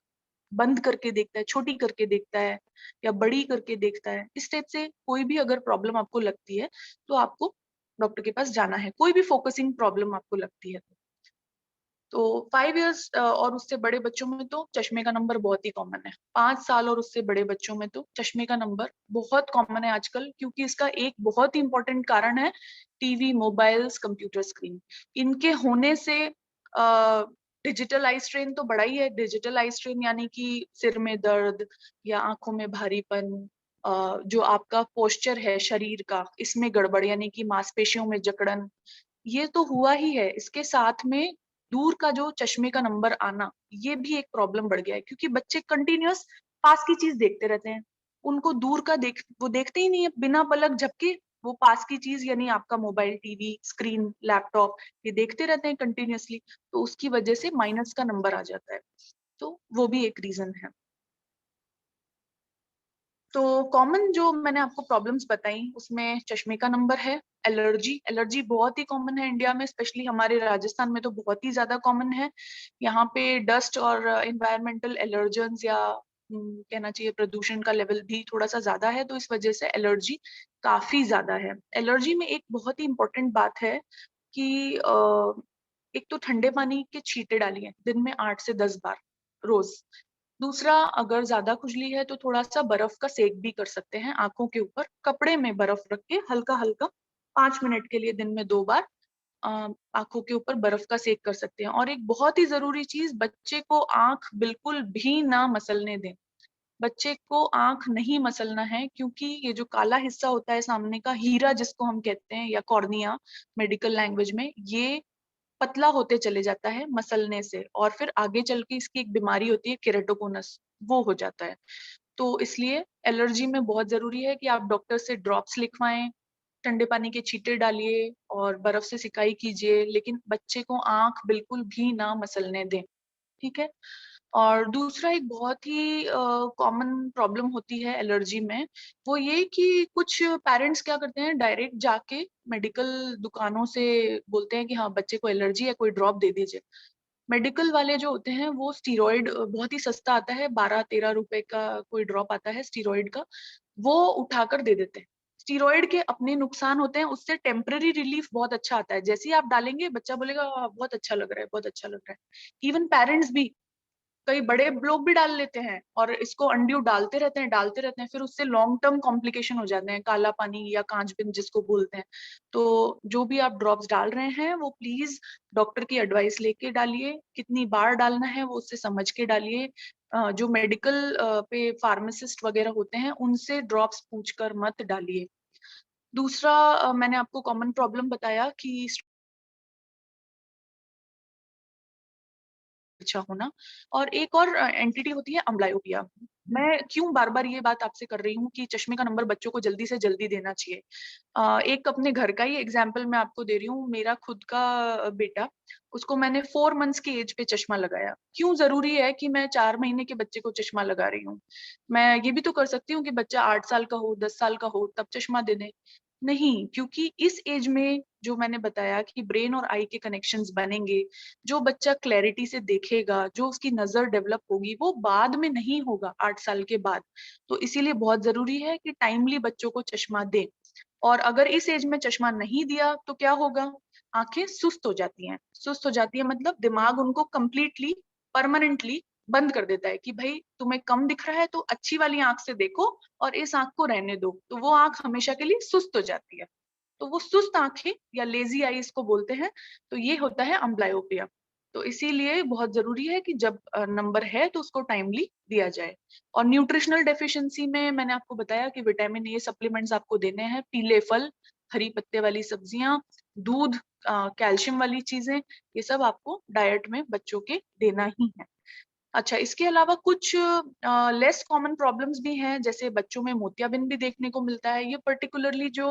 बंद करके देखता है, छोटी करके देखता है, या बड़ी करके देखता है, इस टाइप से कोई भी अगर प्रॉब्लम आपको लगती है तो आपको डॉक्टर के पास जाना है, कोई भी फोकसिंग प्रॉब्लम आपको लगती है। तो 5 इयर्स और उससे बड़े बच्चों में तो चश्मे का नंबर बहुत ही कॉमन है। 5 साल और उससे बड़े बच्चों में तो चश्मे का नंबर बहुत कॉमन है आजकल, क्योंकि इसका एक बहुत ही इंपॉर्टेंट कारण है टीवी, मोबाइल्स, कंप्यूटर स्क्रीन। इनके होने से डिजिटल आई स्ट्रेन तो बड़ा ही है। डिजिटल आई स्ट्रेन यानी कि सिर में दर्द या आंखों में भारीपन, जो आपका पोस्चर है शरीर का, इसमें गड़बड़ यानी कि मांसपेशियों में जकड़न, ये तो हुआ ही है। इसके साथ में दूर का जो चश्मे का नंबर आना, ये भी एक प्रॉब्लम बढ़ गया है, क्योंकि बच्चे कंटिन्यूअस पास की चीज देखते रहते हैं। उनको दूर का वो देखते ही नहीं है बिना पलक झपके। वो पास की चीज यानी आपका मोबाइल, टीवी, स्क्रीन, लैपटॉप, ये देखते रहते हैं कंटिन्यूअसली, तो उसकी वजह से माइनस का नंबर आ जाता है। तो वो भी एक रीजन है। तो कॉमन जो मैंने आपको प्रॉब्लम्स बताई उसमें चश्मे का नंबर है। एलर्जी बहुत ही कॉमन है इंडिया में, स्पेशली हमारे राजस्थान में तो बहुत ही ज्यादा कॉमन है। यहाँ पे डस्ट और एनवायरमेंटल एलर्जेंस या कहना चाहिए प्रदूषण का लेवल भी थोड़ा सा ज्यादा है, तो इस वजह से एलर्जी काफी ज्यादा है। एलर्जी में एक बहुत ही इंपॉर्टेंट बात है कि एक तो ठंडे पानी के छींटे डालिए दिन में 8 से 10 बार रोज। दूसरा, अगर ज्यादा खुजली है तो थोड़ा सा बर्फ का सेक भी कर सकते हैं आंखों के ऊपर, कपड़े में बर्फ रख के हल्का हल्का 5 मिनट के लिए दिन में 2 बार आंखों के ऊपर बर्फ का सेक कर सकते हैं। और एक बहुत ही जरूरी चीज, बच्चे को आंख बिल्कुल भी ना मसलने दें। बच्चे को आंख नहीं मसलना है, क्योंकि ये जो काला हिस्सा होता है सामने का, हीरा जिसको हम कहते हैं या कॉर्निया मेडिकल लैंग्वेज में, ये पतला होते चले जाता है मसलने से, और फिर आगे चल के इसकी एक बीमारी होती है केरेटोकोनस, वो हो जाता है। तो इसलिए एलर्जी में बहुत जरूरी है कि आप डॉक्टर से ड्रॉप्स लिखवाएं, ठंडे पानी के छींटे डालिए और बर्फ से सिकाई कीजिए, लेकिन बच्चे को आंख बिल्कुल भी ना मसलने दें। ठीक है। और दूसरा एक बहुत ही कॉमन प्रॉब्लम होती है एलर्जी में, वो ये कि कुछ पेरेंट्स क्या करते हैं, डायरेक्ट जाके मेडिकल दुकानों से बोलते हैं कि हाँ बच्चे को एलर्जी है, कोई ड्रॉप दे दीजिए। मेडिकल वाले जो होते हैं वो स्टीरॉइड, बहुत ही सस्ता आता है, 12-13 रुपए का कोई ड्रॉप आता है स्टीरॉइड का, वो उठाकर दे देते हैं। स्टीरॉइड के अपने नुकसान होते हैं, उससे टेम्पररी रिलीफ बहुत अच्छा आता है। जैसे ही आप डालेंगे बच्चा बोलेगा बहुत अच्छा लग रहा है, बहुत अच्छा लग रहा है। इवन पेरेंट्स भी, कई बड़े लोग भी डाल लेते हैं और इसको अनड्यू डालते रहते हैं, फिर उससे लॉन्ग टर्म कॉम्प्लिकेशन हो जाते हैं, काला पानी या कांचबिन जिसको बोलते हैं। तो जो भी आप ड्रॉप्स डाल रहे हैं वो प्लीज डॉक्टर की एडवाइस लेके डालिए, कितनी बार डालना है वो उससे समझ के डालिए। जो मेडिकल पे फार्मासिस्ट वगैरह होते हैं उनसे ड्रॉप्स पूछकर मत डालिए। दूसरा, मैंने आपको कॉमन प्रॉब्लम बताया कि अच्छा होना, और एक और एंटिटी होती है अम्ब्लायोपिया। मैं क्यों बार बार ये बात आपसे कर रही हूँ कि चश्मे का नंबर बच्चों को जल्दी से जल्दी देना चाहिए। एक अपने घर का ही एग्जाम्पल मैं आपको दे रही हूँ। मेरा खुद का बेटा, उसको मैंने 4 मंथ्स की एज पे चश्मा लगाया। क्यों जरूरी है कि मैं 4 महीने के बच्चे को चश्मा लगा रही हूँ? मैं ये भी तो कर सकती हूँ कि बच्चा 8 साल का हो, 10 साल का हो, तब चश्मा दे दें। नहीं, क्योंकि इस एज में जो मैंने बताया कि ब्रेन और आई के कनेक्शंस बनेंगे, जो बच्चा क्लैरिटी से देखेगा, जो उसकी नजर डेवलप होगी, वो बाद में नहीं होगा 8 साल के बाद। तो इसीलिए बहुत जरूरी है कि टाइमली बच्चों को चश्मा दें। और अगर इस एज में चश्मा नहीं दिया तो क्या होगा? आंखें सुस्त हो जाती हैं। सुस्त हो जाती है मतलब दिमाग उनको कंप्लीटली, परमानेंटली बंद कर देता है कि भाई तुम्हें कम दिख रहा है तो अच्छी वाली आंख से देखो और इस आंख को रहने दो, तो वो आंख हमेशा के लिए सुस्त हो जाती है। तो वो सुस्त आंखें या लेजी आईज को बोलते हैं, तो ये होता है अम्ब्लायोपिया। तो इसीलिए बहुत जरूरी है कि जब नंबर है तो उसको टाइमली दिया जाए। और न्यूट्रिशनल डेफिशिएंसी में मैंने आपको बताया कि विटामिन ए सप्लीमेंट्स आपको देने हैं, पीले फल, हरी पत्ते वाली सब्जियां, दूध, कैल्शियम वाली चीजें, ये सब आपको डाइट में बच्चों के देना ही है। अच्छा, इसके अलावा कुछ लेस कॉमन प्रॉब्लम्स भी हैं, जैसे बच्चों में मोतियाबिंद भी देखने को मिलता है। ये पर्टिकुलरली जो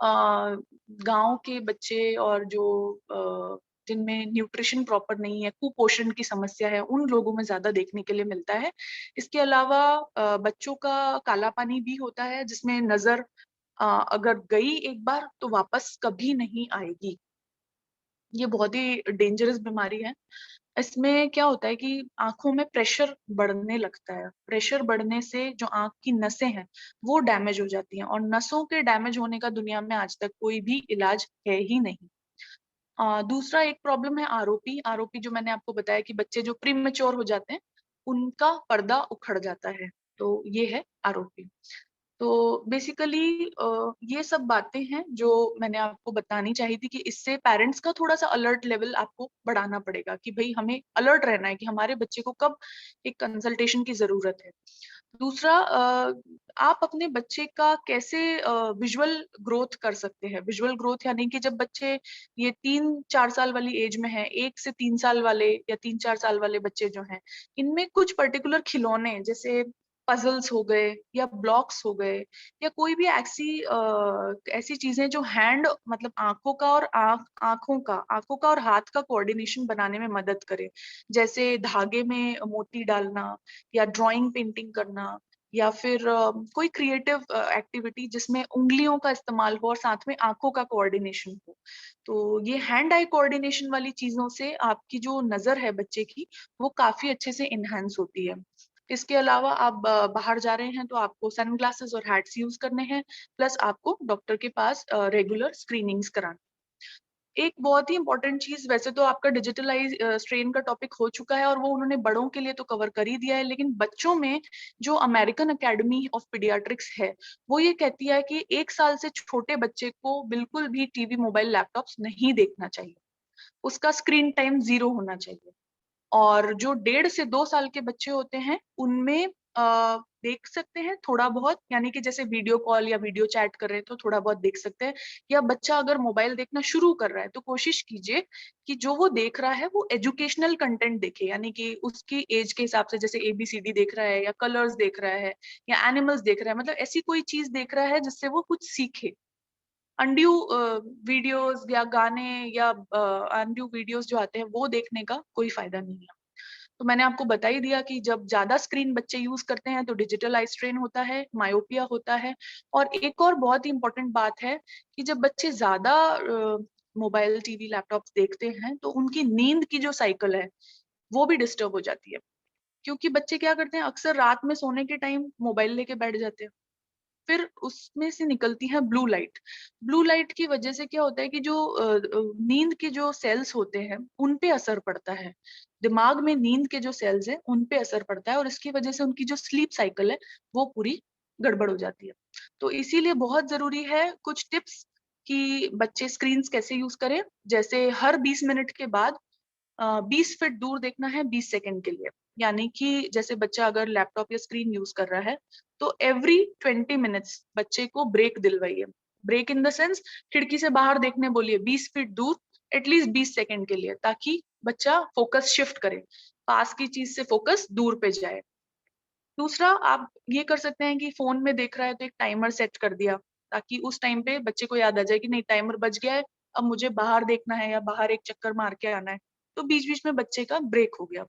गांव के बच्चे और जो जिनमें न्यूट्रिशन प्रॉपर नहीं है, कुपोषण की समस्या है, उन लोगों में ज्यादा देखने के लिए मिलता है। इसके अलावा बच्चों का काला पानी भी होता है, जिसमें नजर अगर गई एक बार तो वापस कभी नहीं आएगी। ये बहुत ही डेंजरस बीमारी है। इसमें क्या होता है कि आंखों में प्रेशर बढ़ने लगता है। प्रेशर बढ़ने से जो आंख की नसें हैं वो डैमेज हो जाती हैं, और नसों के डैमेज होने का दुनिया में आज तक कोई भी इलाज है ही नहीं। दूसरा एक प्रॉब्लम है आरओपी। आरओपी जो मैंने आपको बताया कि बच्चे जो प्रीमेच्योर हो जाते हैं उनका पर्दा उखड़ जाता है, तो ये है आरओपी। तो बेसिकली ये सब बातें हैं जो मैंने आपको बतानी चाहिए थी कि इससे पेरेंट्स का थोड़ा सा अलर्ट लेवल आपको बढ़ाना पड़ेगा कि भाई हमें अलर्ट रहना है कि हमारे बच्चे को कब एक कंसल्टेशन की जरूरत है। दूसरा, आप अपने बच्चे का कैसे विजुअल ग्रोथ कर सकते हैं। विजुअल ग्रोथ यानी कि जब बच्चे ये 3-4 साल वाली एज में है, 1 से 3 साल वाले या 3-4 साल वाले बच्चे जो हैं, इनमें कुछ पर्टिकुलर खिलौने जैसे पजल्स हो गए या ब्लॉक्स हो गए या कोई भी ऐसी चीजें जो हैंड मतलब आंखों का और आंखों का और हाथ का कोऑर्डिनेशन बनाने में मदद करे, जैसे धागे में मोती डालना या ड्राइंग पेंटिंग करना या फिर कोई क्रिएटिव एक्टिविटी जिसमें उंगलियों का इस्तेमाल हो और साथ में आंखों का कोऑर्डिनेशन हो। तो ये हैंड आई कोऑर्डिनेशन वाली चीजों से आपकी जो नजर है बच्चे की वो काफी अच्छे से इनहेंस होती है। इसके अलावा आप बाहर जा रहे हैं तो आपको सनग्लासेस और हैट्स यूज करने हैं, प्लस आपको डॉक्टर के पास रेगुलर स्क्रीनिंग्स करानी। एक बहुत ही इंपॉर्टेंट चीज, वैसे तो आपका डिजिटलाइज स्ट्रेन का टॉपिक हो चुका है और वो उन्होंने बड़ों के लिए तो कवर कर ही दिया है, लेकिन बच्चों में जो अमेरिकन अकेडमी ऑफ पीडियाट्रिक्स है वो ये कहती है कि 1 साल से छोटे बच्चे को बिल्कुल भी टीवी, मोबाइल, लैपटॉप्स नहीं देखना चाहिए। उसका स्क्रीन टाइम 0 होना चाहिए। और जो 1.5 से 2 साल के बच्चे होते हैं उनमें देख सकते हैं थोड़ा बहुत, यानी कि जैसे वीडियो कॉल या वीडियो चैट कर रहे हैं तो थोड़ा बहुत देख सकते हैं। या बच्चा अगर मोबाइल देखना शुरू कर रहा है तो कोशिश कीजिए कि जो वो देख रहा है वो एजुकेशनल कंटेंट देखे, यानी कि उसकी एज के हिसाब से, जैसे ABCD देख रहा है या कलर्स देख रहा है या एनिमल्स देख रहा है, मतलब ऐसी कोई चीज देख रहा है जिससे वो कुछ सीखे। अनड्यू वीडियोस या गाने या अनड्यू वीडियोस जो आते हैं वो देखने का कोई फायदा नहीं है। तो मैंने आपको बता ही दिया कि जब ज्यादा स्क्रीन बच्चे यूज करते हैं तो डिजिटल आई स्ट्रेन होता है, मायोपिया होता है। और एक और बहुत ही इंपॉर्टेंट बात है कि जब बच्चे ज्यादा मोबाइल, टीवी, लैपटॉप देखते हैं तो उनकी नींद की जो साइकिल है वो भी डिस्टर्ब हो जाती है, क्योंकि बच्चे क्या करते हैं अक्सर रात में सोने के टाइम मोबाइल लेके बैठ जाते हैं। फिर उसमें से निकलती है ब्लू लाइट। ब्लू लाइट की वजह से क्या होता है कि जो नींद के जो सेल्स होते हैं उन पे असर पड़ता है। दिमाग में नींद के जो सेल्स हैं उन पे असर पड़ता है और इसकी वजह से उनकी जो स्लीप साइकिल है वो पूरी गड़बड़ हो जाती है। तो इसीलिए बहुत जरूरी है कुछ टिप्स कि बच्चे स्क्रीन्स कैसे यूज करें। जैसे हर 20 मिनट के बाद 20 फीट दूर देखना है 20 सेकंड के लिए। यानी कि जैसे बच्चा अगर लैपटॉप या स्क्रीन यूज कर रहा है तो एवरी 20 मिनट्स बच्चे को ब्रेक दिलवाइए। ब्रेक इन द सेंस, खिड़की से बाहर देखने बोलिए 20 फीट दूर एटलीस्ट 20 सेकंड के लिए, ताकि बच्चा फोकस शिफ्ट करे, पास की चीज से फोकस दूर पे जाए। दूसरा, आप ये कर सकते हैं कि फोन में देख रहा है तो एक टाइमर सेट कर दिया, ताकि उस टाइम पे बच्चे को याद आ जाए कि नहीं टाइमर बज गया है, अब मुझे बाहर देखना है या बाहर एक चक्कर मार के आना है। तो बीच बीच में बच्चे का ब्रेक हो गया।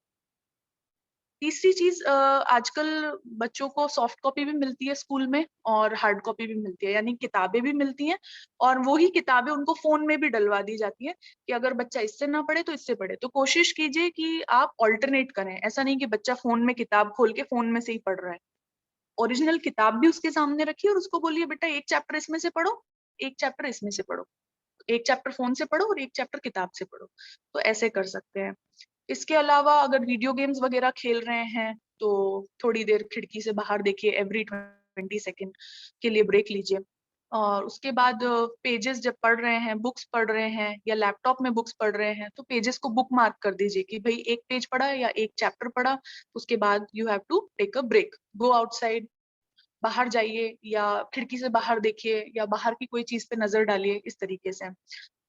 तीसरी चीज, आजकल बच्चों को सॉफ्ट कॉपी भी मिलती है स्कूल में और हार्ड कॉपी भी मिलती है, यानी किताबें भी मिलती हैं और वही किताबें उनको फोन में भी डलवा दी जाती है कि अगर बच्चा इससे ना पढ़े तो इससे पढ़े। तो कोशिश कीजिए कि आप ऑल्टरनेट करें, ऐसा नहीं कि बच्चा फोन में किताब खोल के फोन में से ही पढ़ रहा है। ओरिजिनल किताब भी उसके सामने रखिए और उसको बोलिए बेटा एक चैप्टर इसमें से पढ़ो, एक चैप्टर इसमें से पढ़ो, एक चैप्टर फोन से पढ़ो और एक चैप्टर किताब से पढ़ो। तो ऐसे कर सकते हैं। इसके अलावा अगर वीडियो गेम्स वगैरह खेल रहे हैं तो थोड़ी देर खिड़की से बाहर देखिए, एवरी 20 सेकेंड के लिए ब्रेक लीजिए। और उसके बाद पेजेस जब पढ़ रहे हैं, बुक्स पढ़ रहे हैं या लैपटॉप में बुक्स पढ़ रहे हैं तो पेजेस को बुक मार्क कर दीजिए कि भाई एक पेज पढ़ा या एक चैप्टर पढ़ा, उसके बाद you have to take a break, go outside, बाहर जाइए या खिड़की से बाहर देखिए या बाहर की कोई चीज पे नजर डालिए। इस तरीके से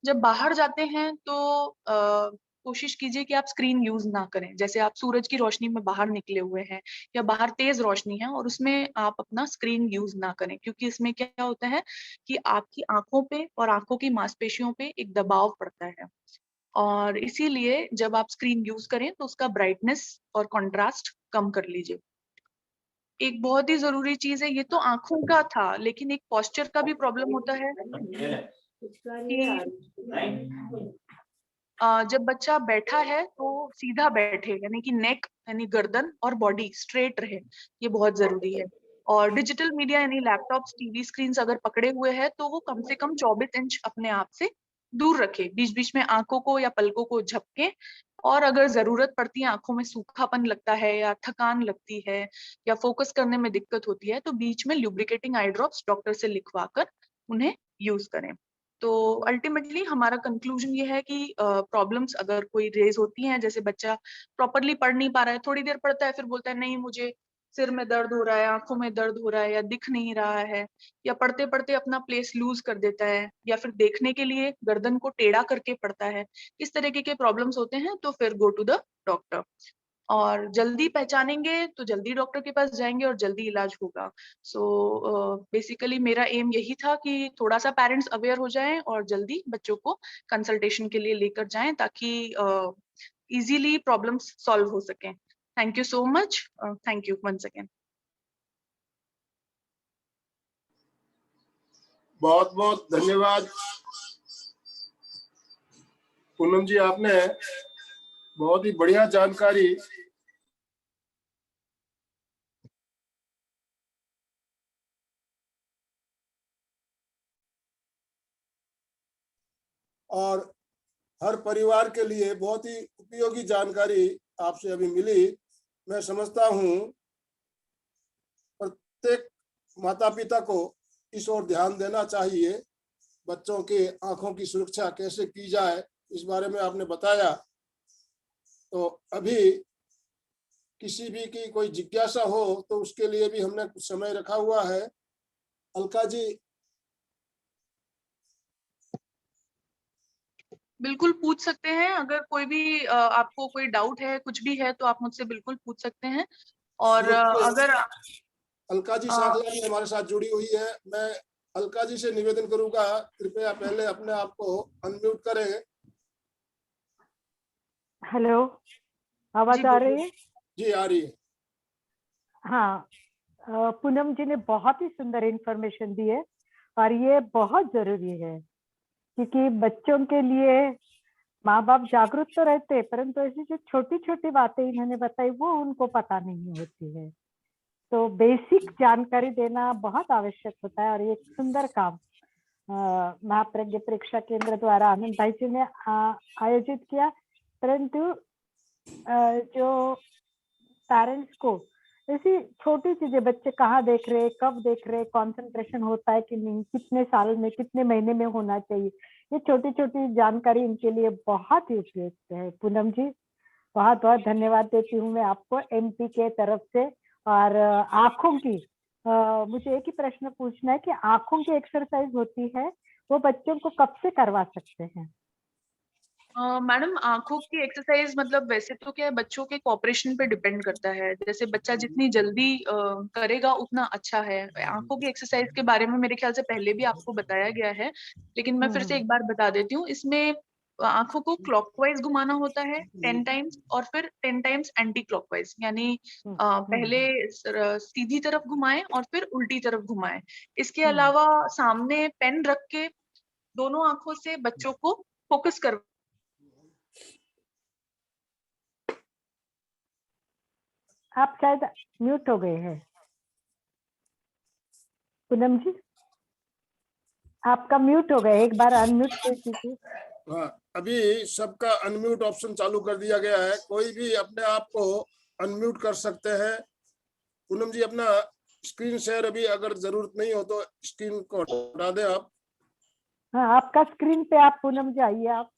जब बाहर जाते हैं तो कोशिश कीजिए कि आप स्क्रीन यूज ना करें। जैसे आप सूरज की रोशनी में बाहर निकले हुए हैं या बाहर तेज रोशनी है और उसमें आप अपना स्क्रीन यूज ना करें, क्योंकि इसमें क्या होता है कि आपकी आंखों पे और आंखों की मांसपेशियों पे एक दबाव पड़ता है। और इसीलिए जब आप स्क्रीन यूज करें तो उसका ब्राइटनेस और कंट्रास्ट कम कर लीजिए। एक बहुत ही जरूरी चीज है, ये तो आंखों का था, लेकिन एक पोस्चर का भी प्रॉब्लम होता है कि जब बच्चा बैठा है तो सीधा बैठे, यानी कि नेक यानी गर्दन और बॉडी स्ट्रेट रहे, ये बहुत जरूरी है। और डिजिटल मीडिया यानी लैपटॉप्स, टीवी स्क्रीन अगर पकड़े हुए हैं तो वो कम से कम 24 इंच अपने आप से दूर रखें, बीच बीच में आंखों को या पलकों को झपकें, और अगर जरूरत पड़ती है, आंखों में सूखापन लगता है या थकान लगती है या फोकस करने में दिक्कत होती है, तो बीच में ल्यूब्रिकेटिंग आई ड्रॉप्स डॉक्टर से लिखवा कर उन्हें यूज करें। तो अल्टीमेटली हमारा कंक्लूजन ये है कि प्रॉब्लम्स अगर कोई रेज होती हैं, जैसे बच्चा प्रॉपरली पढ़ नहीं पा रहा है, थोड़ी देर पढ़ता है फिर बोलता है नहीं मुझे सिर में दर्द हो रहा है, आंखों में दर्द हो रहा है, या दिख नहीं रहा है, या पढ़ते पढ़ते अपना प्लेस लूज कर देता है, या फिर देखने के लिए गर्दन को टेढ़ा करके पढ़ता है, इस तरीके के प्रॉब्लम्स होते हैं, तो फिर गो टू द डॉक्टर। और जल्दी पहचानेंगे तो जल्दी डॉक्टर के पास जाएंगे और जल्दी इलाज होगा। सो बेसिकली मेरा एम यही था कि थोड़ा सा पेरेंट्स अवेयर हो जाएं और जल्दी बच्चों को कंसल्टेशन के लिए लेकर जाएं, ताकि इजीली प्रॉब्लम्स सॉल्व हो सकें। Thank you so much, thank you once again. बहुत बहुत धन्यवाद पूनम जी, आपने बहुत ही बढ़िया जानकारी और हर परिवार के लिए बहुत ही उपयोगी जानकारी आपसे अभी मिली। मैं समझता हूँ प्रत्येक माता पिता को इस ओर ध्यान देना चाहिए, बच्चों के आंखों की सुरक्षा कैसे की जाए इस बारे में आपने बताया। तो अभी किसी भी की कोई जिज्ञासा हो तो उसके लिए भी हमने कुछ समय रखा हुआ है। अलका जी। बिल्कुल पूछ सकते हैं, अगर कोई भी आपको कोई डाउट है, कुछ भी है, तो आप मुझसे बिल्कुल पूछ सकते हैं। और अगर अलका जी साखला भी हमारे साथ जुड़ी हुई है। मैं अलका जी से निवेदन करूंगा, कृपया पहले अपने आप को अनम्यूट करें। हेलो, आवाज आ रही है? जी आ रही है। हाँ, पूनम जी ने बहुत ही सुंदर इंफॉर्मेशन दी है और ये बहुत जरूरी है, क्योंकि बच्चों के लिए माँ बाप जागरूक तो रहते हैं, परंतु ऐसी जो छोटी छोटी बातें इन्होंने बताई वो उनको पता नहीं होती है। तो बेसिक जानकारी देना बहुत आवश्यक होता है और ये एक सुंदर काम महाप्रज्ञ परीक्षा केंद्र द्वारा आनंद भाई जी ने आयोजित किया। परंतु जो पेरेंट्स को ऐसी छोटी चीजें, बच्चे कहाँ देख रहे, कब देख रहे, कंसंट्रेशन होता है कि नहीं, कितने साल में, कितने महीने में होना चाहिए, ये छोटी छोटी जानकारी इनके लिए बहुत ही उपयुक्त है। पूनम जी, बहुत बहुत धन्यवाद देती हूँ मैं आपको एमपी के तरफ से। और आंखों की मुझे एक ही प्रश्न पूछना है कि आंखों की एक्सरसाइज होती है, वो बच्चों को कब से करवा सकते हैं? मैडम, आंखों की एक्सरसाइज मतलब वैसे तो क्या है, बच्चों के कॉपरेशन पे डिपेंड करता है। जैसे बच्चा जितनी जल्दी करेगा उतना अच्छा है। आंखों की एक्सरसाइज के बारे में मेरे ख्याल से पहले भी आपको बताया गया है, लेकिन मैं फिर से एक बार बता देती हूँ। इसमें आंखों को क्लॉकवाइज घुमाना होता है 10 टाइम्स, और फिर 10 टाइम्स एंटी क्लॉकवाइज, यानी पहले सीधी तरफ घुमाएं और फिर उल्टी तरफ घुमाएं। इसके अलावा सामने पेन रख के दोनों आंखों से बच्चों को फोकस कर। आप शायद म्यूट हो गए हैं पूनम जी, आपका म्यूट हो गया, एक बार अनम्यूट कीजिए। हाँ, अभी सबका अनम्यूट ऑप्शन चालू कर दिया गया है, कोई भी अपने आप को अनम्यूट कर सकते हैं। पूनम जी अपना स्क्रीन शेयर अभी अगर जरूरत नहीं हो तो स्क्रीन को हटा दें आप। हाँ, आपका स्क्रीन पे आप पूनम जी आइए, आप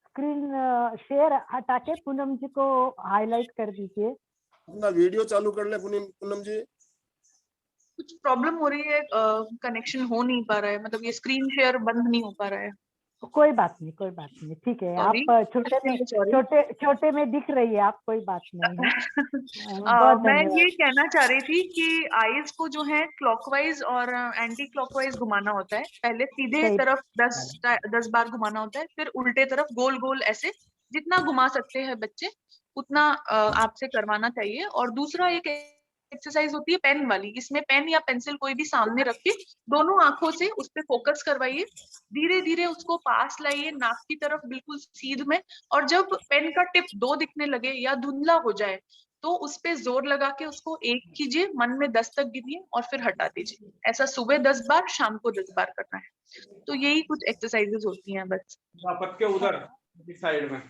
स्क्रीन शेयर हटा के पूनम जी को हाईलाइट कर दीजिए। अपना वीडियो चालू कर ले पूनम जी। कुछ प्रॉब्लम हो रही है, कनेक्शन हो नहीं पा रहा है, मतलब ये स्क्रीन शेयर बंद नहीं हो पा रहा है। कोई बात नहीं, कोई बात नहीं, ठीक है। Sorry. आप छोटे में दिख रही है आप, कोई बात नहीं है। बहुत मैं धन्यवाद। ये कहना चाह रही थी कि आईज को जो है क्लॉकवाइज और एंटी क्लॉकवाइज घुमाना होता है। पहले सीधे तरफ 10 बार घुमाना होता है, फिर उल्टे तरफ गोल गोल, ऐसे जितना घुमा सकते हैं बच्चे उतना आपसे करवाना चाहिए। और दूसरा एक एक्सरसाइज होती है पेन वाली। इसमें पेन या पेंसिल कोई भी सामने रख के दोनों आंखों से उस पर फोकस करवाइए, धीरे धीरे उसको पास लाइए नाक की तरफ, बिल्कुल सीध में। और जब पेन का टिप 2 दिखने लगे या धुंधला हो जाए तो उस पे जोर लगा के उसको 1 कीजिए, मन में 10 तक गिनिए और फिर हटा दीजिए। ऐसा सुबह 10 बार, शाम को 10 बार करना है। तो यही कुछ एक्सरसाइजेस होती हैं बस। पद के उधर साइड में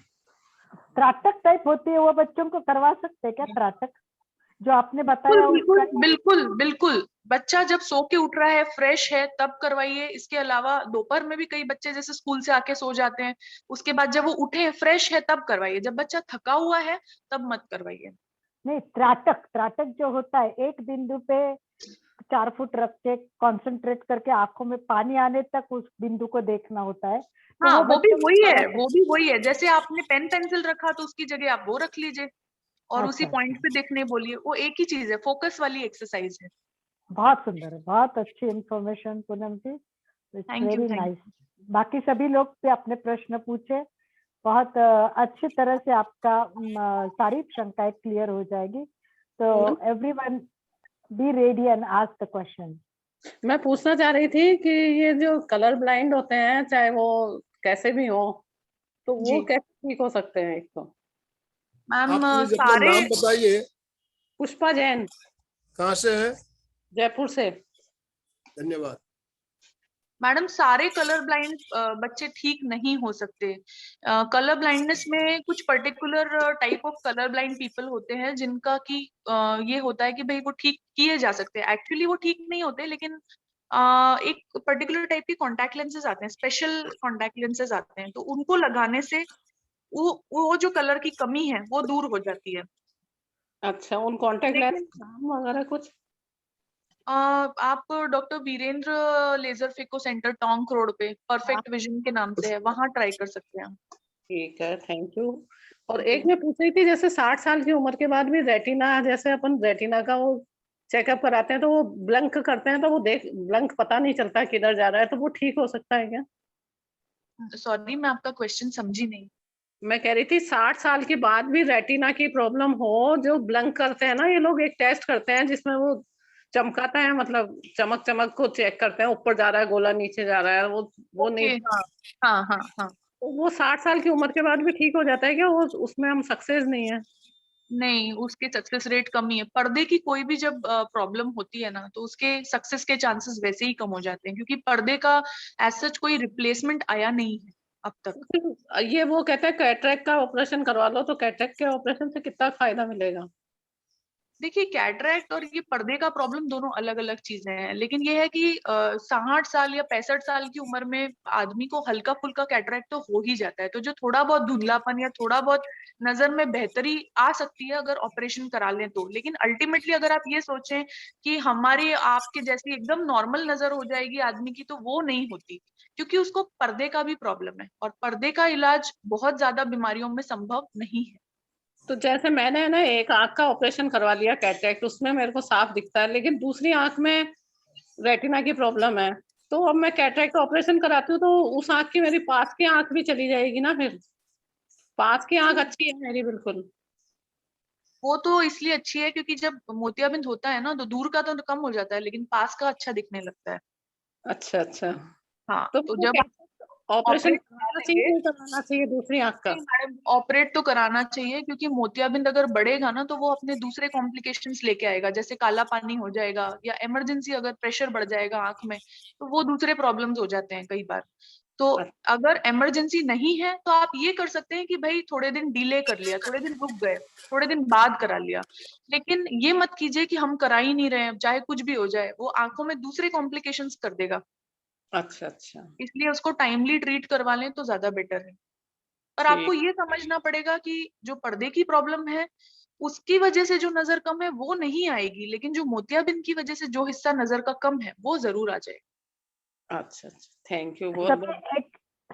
त्राटक टाइप होती है, वो बच्चों को करवा सकते हैं क्या त्राटक, जो आपने बताया बिल्कुल उसका? बिल्कुल बिल्कुल। बच्चा जब सो के उठ रहा है, फ्रेश है, तब करवाइए। इसके अलावा दोपहर में भी कई बच्चे जैसे स्कूल से आके सो जाते हैं, उसके बाद जब वो उठे फ्रेश है तब करवाइए। जब बच्चा थका हुआ है तब मत करवाइए। नहीं, त्राटक, त्राटक जो होता है, एक बिंदु पे 4 फुट रख के कंसंट्रेट करके आंखों में पानी आने तक उस बिंदु को देखना होता है। तो हाँ, वो भी बच्चों को वही है, करवा वो भी वही है। जैसे आपने पेन पेंसिल रखा तो उसकी जगह आप वो रख लीजिए और उसी अच्छा, पॉइंट पे देखने बोलिए। वो एक ही चीज है, फोकस वाली एक्सरसाइज है। बहुत सुंदर है, बहुत अच्छी information Poonam ji, it's thank you, very thank nice. बाकी सभी लोग से अपने प्रश्न पूछे, बहुत अच्छी तरह से आपका सारी शंकाएं क्लियर हो जाएगी। तो everyone be ready and ask the question. मैं पूछना चाह रही थी कि ये जो कलर ब्लाइंड होते हैं, चाहे वो कैसे भी हो, तो वो जी कैसे ठीक हो सकते हैं? एक तो मैम, आप प्लीज अपना सारे नाम बताइए, पुष्पा जैन, कहाँ से है? जयपुर से। धन्यवाद। मैडम, सारे कलर ब्लाइंड बच्चे ठीक नहीं हो सकते। कलर ब्लाइंडनेस में कुछ particular type of colour blind people होते हैं जिनका कि ये होता है कि भाई वो ठीक किए जा सकते हैं। एक्चुअली वो ठीक नहीं होते, लेकिन एक पर्टिकुलर टाइप के कॉन्टैक्ट लेंसेज आते हैं, स्पेशल कॉन्टैक्ट लेंसेज आते हैं, तो उनको लगाने से वो जो कलर की कमी है वो दूर हो जाती है। अच्छा, उन कॉन्टेक्ट लेंस लेकिन नाम वगैरह कुछ? आप doctor Virendra laser phaco centre Tonk road पे परफेक्ट विजन के नाम से है, वहां ट्राई कर सकते हैं। ठीक है, थैंक यू। और एक मैं पूछ रही थी, जैसे 60 साल की उम्र के बाद भी रेटिना, जैसे अपन रेटिना का वो चेकअप कराते हैं तो वो ब्लंक करते हैं, तो वो देख ब्लंक पता नहीं चलता किधर जा रहा है, तो वो ठीक हो सकता है क्या? सॉरी, मैं आपका क्वेश्चन समझी नहीं। मैं कह रही थी 60 साल के बाद भी रेटिना की प्रॉब्लम हो, जो ब्लंक करते हैं ना ये लोग, एक टेस्ट करते हैं जिसमें वो चमकाता है, मतलब चमक चमक को चेक करते हैं, ऊपर जा रहा है गोला, नीचे जा रहा है, वो ओके, नहीं। हाँ हाँ हाँ हाँ। तो वो 60 साल की उम्र के बाद भी ठीक हो जाता है क्या? वो उसमें हम सक्सेस नहीं है? नहीं, उसके सक्सेस रेट कम ही है। पर्दे की कोई भी जब प्रॉब्लम होती है ना, तो उसके सक्सेस के चांसेस वैसे ही कम हो जाते हैं, क्योंकि पर्दे का एज सच कोई रिप्लेसमेंट आया नहीं है अब तक। ये वो कहते हैं कैटरेक्ट का ऑपरेशन करवा लो, तो कैटरेक्ट के ऑपरेशन से कितना फायदा मिलेगा? देखिए, कैटरैक्ट और ये पर्दे का प्रॉब्लम दोनों अलग अलग चीजें हैं, लेकिन ये है कि 60 साल या 65 साल की उम्र में आदमी को हल्का फुल्का कैटरैक्ट तो हो ही जाता है। तो जो थोड़ा बहुत धुंधलापन या थोड़ा बहुत नजर में बेहतरी आ सकती है अगर ऑपरेशन करा लें तो। लेकिन अल्टीमेटली अगर आप ये सोचें कि हमारी आपके जैसी एकदम नॉर्मल नजर हो जाएगी आदमी की, तो वो नहीं होती, क्योंकि उसको पर्दे का भी प्रॉब्लम है और पर्दे का इलाज बहुत ज्यादा बीमारियों में संभव नहीं है। तो जैसे मैंने ना एक आंख का ऑपरेशन करवा लिया कैटरेक्ट, उसमें मेरे को साफ दिखता है, लेकिन दूसरी आंख में रेटिना की प्रॉब्लम है, तो अब मैं कैटरेक्ट का ऑपरेशन कराती हूँ तो उस आंख की, मेरी पास की आंख भी चली जाएगी ना? फिर पास की आंख अच्छी है मेरी बिल्कुल। वो तो इसलिए अच्छी है क्योंकि जब मोतियाबिंद होता है ना, तो दूर का तो कम हो जाता है, लेकिन पास का अच्छा दिखने लगता है। अच्छा अच्छा। हाँ, तो तो जब आप ऑपरेशन ऑपरेट कराना चाहिए, करेंगे, नहीं कराना चाहिए दूसरी आंख का? नहीं मैडम, ऑपरेट तो कराना चाहिए, क्योंकि मोतियाबिंद अगर बढ़ेगा ना तो वो अपने दूसरे कॉम्प्लिकेशंस लेके आएगा, जैसे काला पानी हो जाएगा या इमरजेंसी अगर प्रेशर बढ़ जाएगा आंख में, तो वो दूसरे प्रॉब्लम्स हो जाते हैं कई बार। तो अगर इमरजेंसी नहीं है तो आप ये कर सकते हैं कि भाई थोड़े दिन डिले कर लिया, थोड़े दिन रुक गए, थोड़े दिन बाद करा लिया। लेकिन ये मत कीजिए कि हम करा ही नहीं रहे हैं, चाहे कुछ भी हो जाए, वो आंखों में दूसरे कॉम्प्लिकेशंस कर देगा। अच्छा अच्छा। इसलिए उसको टाइमली ट्रीट करवा लें तो ज्यादा बेटर है। पर आपको ठीक। ये समझना पड़ेगा कि जो पर्दे की प्रॉब्लम है उसकी वजह से जो नजर कम है वो नहीं आएगी, लेकिन जो मोतियाबिंद की वजह से जो हिस्सा नजर का कम है वो जरूर आ जाएगा। अच्छा अच्छा, थैंक यू बहुत बहुत।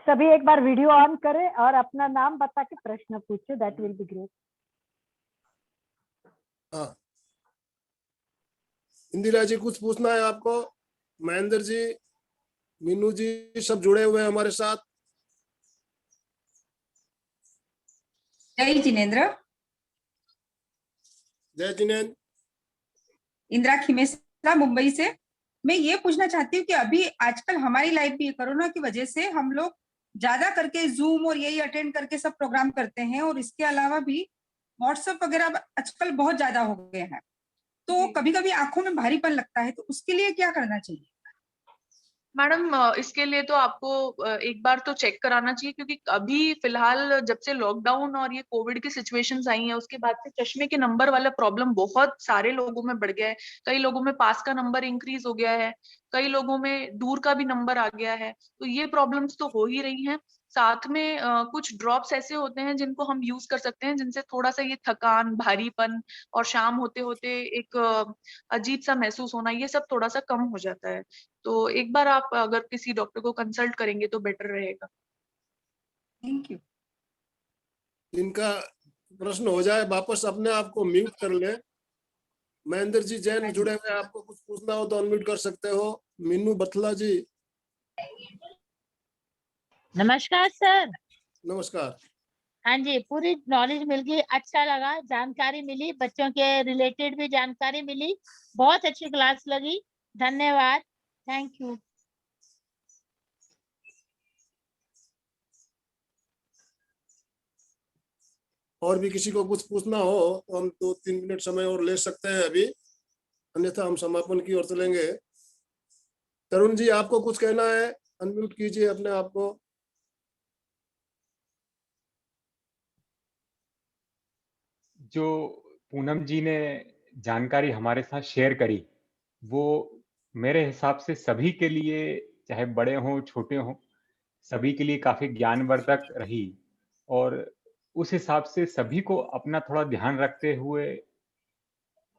सभी एक बार वीडियो ऑन करें और अपना नाम बता के प्रश्न पूछे, दैट विल बी ग्रेट। हाँ, इंदिरा जी कुछ पूछना है आपको? महेंद्र जी, मीनू जी सब जुड़े हुए हैं हमारे साथ। जय जिनेन्द्र। जय जिनेन्द्र। इंदिरा खिमेसरा मुंबई से। मैं ये पूछना चाहती हूँ कि अभी आजकल हमारी लाइफ भी कोरोना की वजह से हम लोग ज्यादा करके जूम और यही अटेंड करके सब प्रोग्राम करते हैं, और इसके अलावा भी व्हाट्सएप वगैरह आजकल बहुत ज्यादा हो गए हैं, तो जी। कभी कभी आंखों में भारीपन लगता है, तो उसके लिए क्या करना चाहिए? मैडम इसके लिए तो आपको एक बार तो चेक कराना चाहिए, क्योंकि अभी फिलहाल जब से लॉकडाउन और ये कोविड की सिचुएशंस आई हैं उसके बाद से चश्मे के नंबर वाला प्रॉब्लम बहुत सारे लोगों में बढ़ गया है। कई लोगों में पास का नंबर इंक्रीज हो गया है, कई लोगों में दूर का भी नंबर आ गया है। तो ये प्रॉब्लम्स तो हो ही रही हैं। साथ में कुछ ड्रॉप्स ऐसे होते हैं जिनको हम यूज कर सकते हैं, जिनसे थोड़ा सा ये थकान, भारीपन और शाम होते होते एक अजीब सा महसूस होना, ये सब थोड़ा सा कम हो जाता है। तो एक बार आप अगर किसी डॉक्टर को कंसल्ट करेंगे तो बेटर रहेगा। Thank you. इनका प्रश्न हो जाए वापस अपने आप को म्यूट कर ले। महेंद्र जी जैन जुड़े हुए हैं, आपको कुछ पूछना हो तो अनम्यूट कर सकते हो। मीनू बथला जी, नमस्कार सर। नमस्कार। हाँ जी, पूरी नॉलेज मिल गई, अच्छा लगा, जानकारी मिली, बच्चों के रिलेटेड भी जानकारी मिली, बहुत अच्छी क्लास लगी, धन्यवाद, थैंक यू। और भी किसी को कुछ पूछना हो तो हम 2-3 मिनट समय और ले सकते हैं अभी, अन्यथा हम समापन की ओर चलेंगे। तरुण जी, आपको कुछ कहना है? अनम्यूट कीजिए अपने आप को। जो पूनम जी ने जानकारी हमारे साथ शेयर करी, वो मेरे हिसाब से सभी के लिए, चाहे बड़े हों छोटे हों, सभी के लिए काफी ज्ञानवर्धक रही। और उस हिसाब से सभी को अपना थोड़ा ध्यान रखते हुए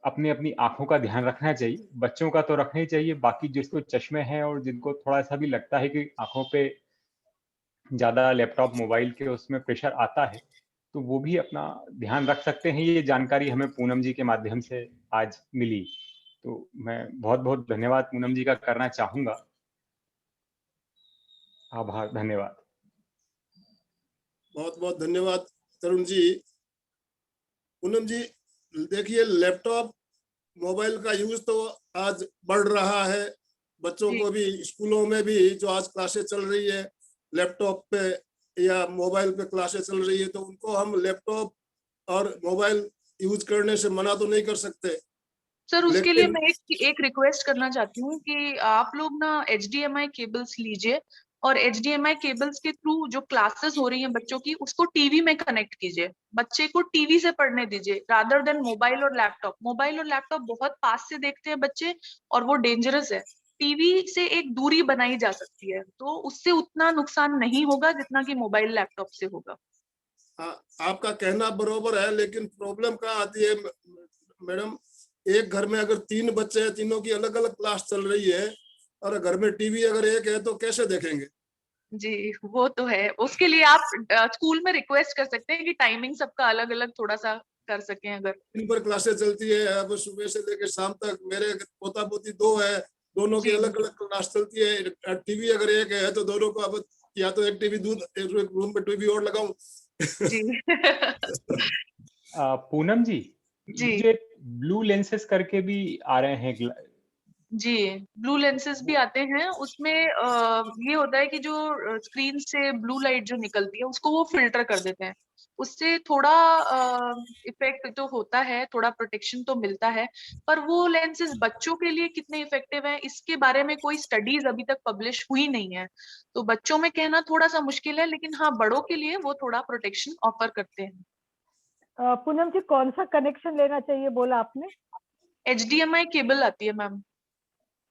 अपनी अपनी आंखों का ध्यान रखना चाहिए। बच्चों का तो रखना ही चाहिए, बाकी जिसको चश्मे हैं और जिनको थोड़ा सा भी लगता है कि आंखों पे ज्यादा लैपटॉप मोबाइल के उसमें प्रेशर आता है, तो वो भी अपना ध्यान रख सकते हैं। ये जानकारी हमें पूनम जी के माध्यम से आज मिली, तो मैं बहुत बहुत धन्यवाद पूनम जी का करना चाहूंगा। आभार, धन्यवाद। बहुत बहुत धन्यवाद तरुण जी। पूनम जी, देखिए लैपटॉप मोबाइल का यूज तो आज बढ़ रहा है। बच्चों जी। को भी स्कूलों में भी जो आज क्लासेस चल रही है लैपटॉप पे या मोबाइल पे क्लासेस चल रही है, तो उनको हम लैपटॉप और मोबाइल यूज करने से मना तो नहीं कर सकते। सर उसके लिए लेकिन मैं एक रिक्वेस्ट करना चाहती हूँ कि आप लोग ना HDMI केबल्स लीजिए, और HDMI केबल्स के थ्रू जो क्लासेस हो रही हैं बच्चों की, उसको टीवी में कनेक्ट कीजिए। बच्चे को टीवी से पढ़ने दीजिए रादर देन मोबाइल और लैपटॉप। मोबाइल और लैपटॉप बहुत पास से देखते हैं बच्चे और वो डेंजरस है। टीवी से एक दूरी बनाई जा सकती है, तो उससे उतना नुकसान नहीं होगा जितना कि मोबाइल लैपटॉप से होगा। आपका कहना बरोबर है, लेकिन प्रॉब्लम कहाँ आती है मैडम? एक घर में अगर 3 बच्चे हैं, तीनों की अलग अलग क्लास चल रही है, और घर में टीवी अगर एक है तो कैसे देखेंगे? जी, वो तो है। उसके लिए आप स्कूल में रिक्वेस्ट कर सकते हैं कि टाइमिंग सबका अलग अलग थोड़ा सा कर सकें अगर। दिन भर क्लासेस चलती है, अब सुबह से लेकर शाम तक। मेरे पोता पोती 2 है, दोनों की जी अलग अलग क्लास चलती है। टीवी अगर एक है तो दोनों को अब या तो एक टीवी दूध, एक रूम में टीवी और लगाऊं। जी पूनम जी, जी ये जो एक ब्लू लेंसेस करके भी आ रहे हैं, जी, ब्लू लेंसेज भी आते हैं। उसमें ये होता है कि जो स्क्रीन से ब्लू लाइट जो निकलती है उसको वो फिल्टर कर देते हैं। उससे थोड़ा इफेक्ट तो होता है, थोड़ा प्रोटेक्शन तो मिलता है, पर वो लेंसेज बच्चों के लिए कितने इफेक्टिव हैं इसके बारे में कोई स्टडीज अभी तक पब्लिश हुई नहीं है। तो बच्चों में कहना थोड़ा सा मुश्किल है, लेकिन हाँ, बड़ों के लिए वो थोड़ा प्रोटेक्शन ऑफर करते हैं। पूनम जी, कौन सा कनेक्शन लेना चाहिए बोला आपने? HDMI केबल आती है मैम।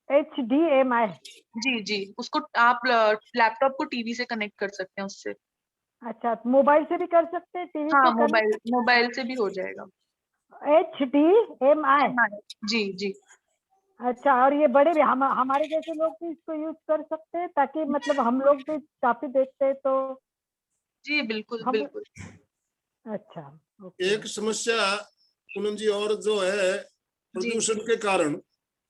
HDMI? जी जी, उसको आप लैपटॉप को टीवी से कनेक्ट कर सकते हैं उससे। अच्छा, मोबाइल से भी कर सकते हैं, टीवी हाँ, से मोबाइल कनेक्ट? मोबाइल से भी हो जाएगा। HDMI? जी जी अच्छा, और ये बड़े भी हमारे जैसे लोग भी इसको यूज कर सकते हैं, ताकि मतलब हम लोग भी काफी देखते हैं तो जी, बिल्कुल हम। बिल्कुल। अच्छा, ओके। एक समस्या पूनम जी और जो है, जी प्रदूषण के कारण।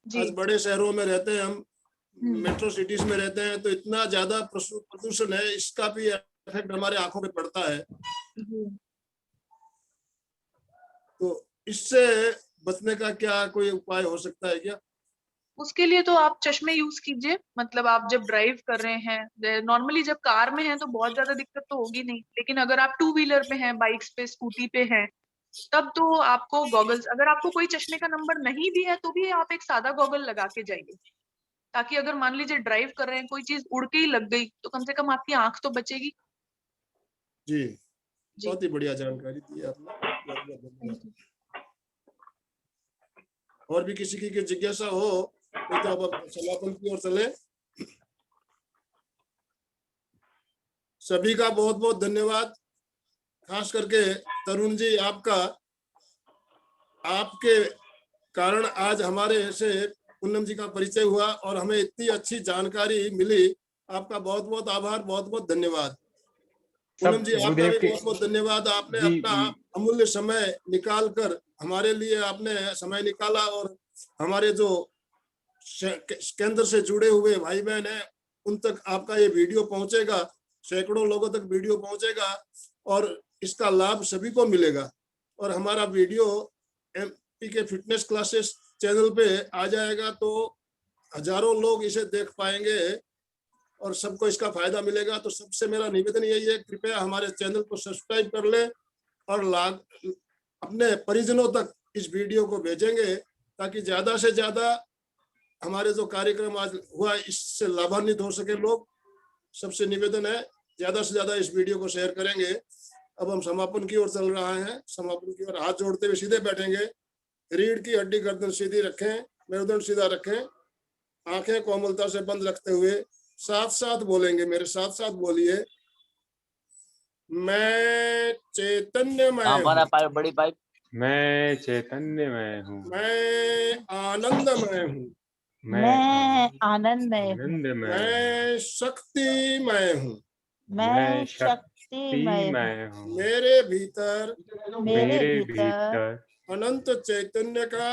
जी। आज बड़े शहरों में रहते हैं हम, हम्म, मेट्रो सिटीज में रहते हैं, तो इतना ज्यादा प्रदूषण है, इसका भी इफेक्ट हमारे आंखों पे पड़ता है। जी। तो इससे बचने का क्या कोई उपाय हो सकता है क्या? उसके लिए तो आप चश्मे यूज कीजिए। मतलब आप जब ड्राइव कर रहे हैं, नॉर्मली जब कार में हैं तो बहुत ज्यादा दिक्कत तो होगी नहीं, लेकिन अगर आप 2 व्हीलर पे हैं, बाइक्स पे, स्कूटी पे हैं, तब तो आपको गॉगल्स, अगर आपको कोई चश्मे का नंबर नहीं भी है तो भी आप एक सादा गॉगल लगा के जाइए, ताकि अगर मान लीजिए ड्राइव कर रहे हैं कोई चीज उड़ के ही लग गई तो कम से कम आपकी आंख तो बचेगी। जी, जी बहुत ही बढ़िया जानकारी दी आपने, बहुत बहुत धन्यवाद। और भी किसी की जिज्ञासा हो तो अब आप समापन की ओर चले। सभी का बहुत बहुत धन्यवाद, खास करके तरुण जी, आपके कारण आज हमारे से पूनम जी का परिचय हुआ और हमें इतनी अच्छी जानकारी मिली। आपका बहुत बहुत आभार, बहुत बहुत धन्यवाद। पूनम जी, आपका भी बहुत बहुत धन्यवाद। आपने अपना अमूल्य समय निकाल कर हमारे लिए आपने समय निकाला और हमारे जो केंद्र से जुड़े हुए भाई बहन हैं उन तक आपका ये वीडियो पहुंचेगा, सैकड़ों लोगों तक वीडियो पहुंचेगा और इसका लाभ सभी को मिलेगा। और हमारा वीडियो एमपी के फिटनेस क्लासेस चैनल पे आ जाएगा तो हजारों लोग इसे देख पाएंगे और सबको इसका फायदा मिलेगा। तो सबसे मेरा निवेदन यही है, कृपया हमारे चैनल को सब्सक्राइब कर ले और अपने परिजनों तक इस वीडियो को भेजेंगे ताकि ज्यादा से ज्यादा हमारे जो कार्यक्रम आज हुआ इससे लाभान्वित हो सके लोग। सबसे निवेदन है ज्यादा से ज्यादा इस वीडियो को शेयर करेंगे। अब हम समापन की ओर चल रहे हैं। समापन की ओर हाथ जोड़ते हुए सीधे बैठेंगे, रीढ़ की हड्डी गर्दन सीधी रखें, मेरुदंड सीधा रखें, आंखें कोमलता से बंद रखते हुए साथ साथ बोलेंगे, मेरे साथ साथ बोलिए। मैं चैतन्यमय हूँ, बड़ी पाइप। मैं चैतन्यमय हूँ, मैं आनंदमय हूँ, मैं आनंदमय हूँ, मैं शक्तिमय हूँ, मैं शक्तिमय हूँ, मेरे भीतर अनंत चैतन्य का,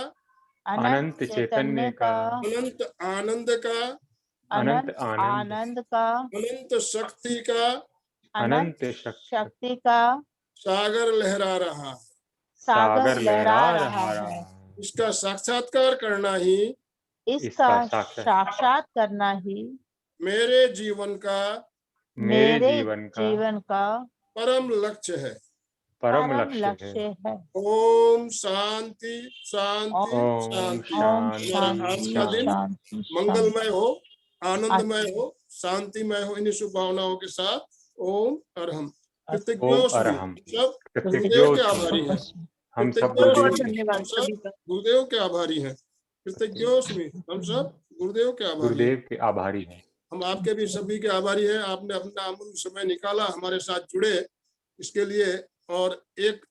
अनंत चैतन्य का, अनंत आनंद का, अनंत आनंद का, अनंत शक्ति का, अनंत शक्ति का सागर लहरा रहा, सागर लहरा रहा है। इसका साक्षात्कार करना ही, इसका साक्षात करना ही मेरे जीवन का परम लक्ष्य है, परम लक्ष्य है। ओम शांति शांति ओम शांति। आज का दिन मंगलमय हो, आनंदमय हो, शांतिमय हो। इन्हीं शुभ भावनाओं के साथ ओम अरहम। सब गुरुदेव के आभारी हैं, हम सब धन्यवाद सभी का। गुरुदेव के आभारी हैं, कृतज्ञोस्मि। हम सब गुरुदेव के आभारी हैं। हम आपके भी सभी के आभारी हैं। आपने अपना अमूल्य समय निकाला, हमारे साथ जुड़े, इसके लिए। और एक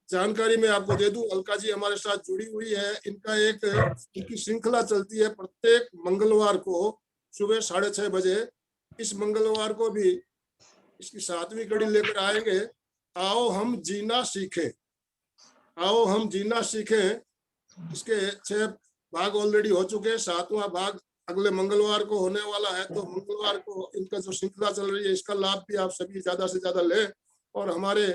जानकारी मैं आपको दे दूं, अलका जी हमारे साथ जुड़ी हुई है। इनकी श्रृंखला चलती है प्रत्येक मंगलवार को सुबह 6:30 बजे। इस मंगलवार को भी इसकी 7वीं कड़ी लेकर आएंगे। आओ हम जीना सीखें, आओ हम जीना सीखें। इसके 6 भाग ऑलरेडी हो चुके हैं, 7वां भाग अगले मंगलवार को होने वाला है। तो मंगलवार को इनका जो श्रृंखला चल रही है इसका लाभ भी आप सभी ज्यादा से ज्यादा लें। और हमारे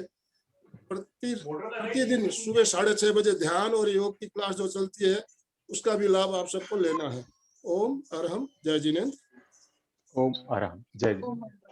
प्रतिदिन सुबह 6:30 बजे ध्यान और योग की क्लास जो चलती है उसका भी लाभ आप सबको लेना है। ओम अरहम, जय जिनेन्द्र। ओम अरहम, जय जिनेन्द्र।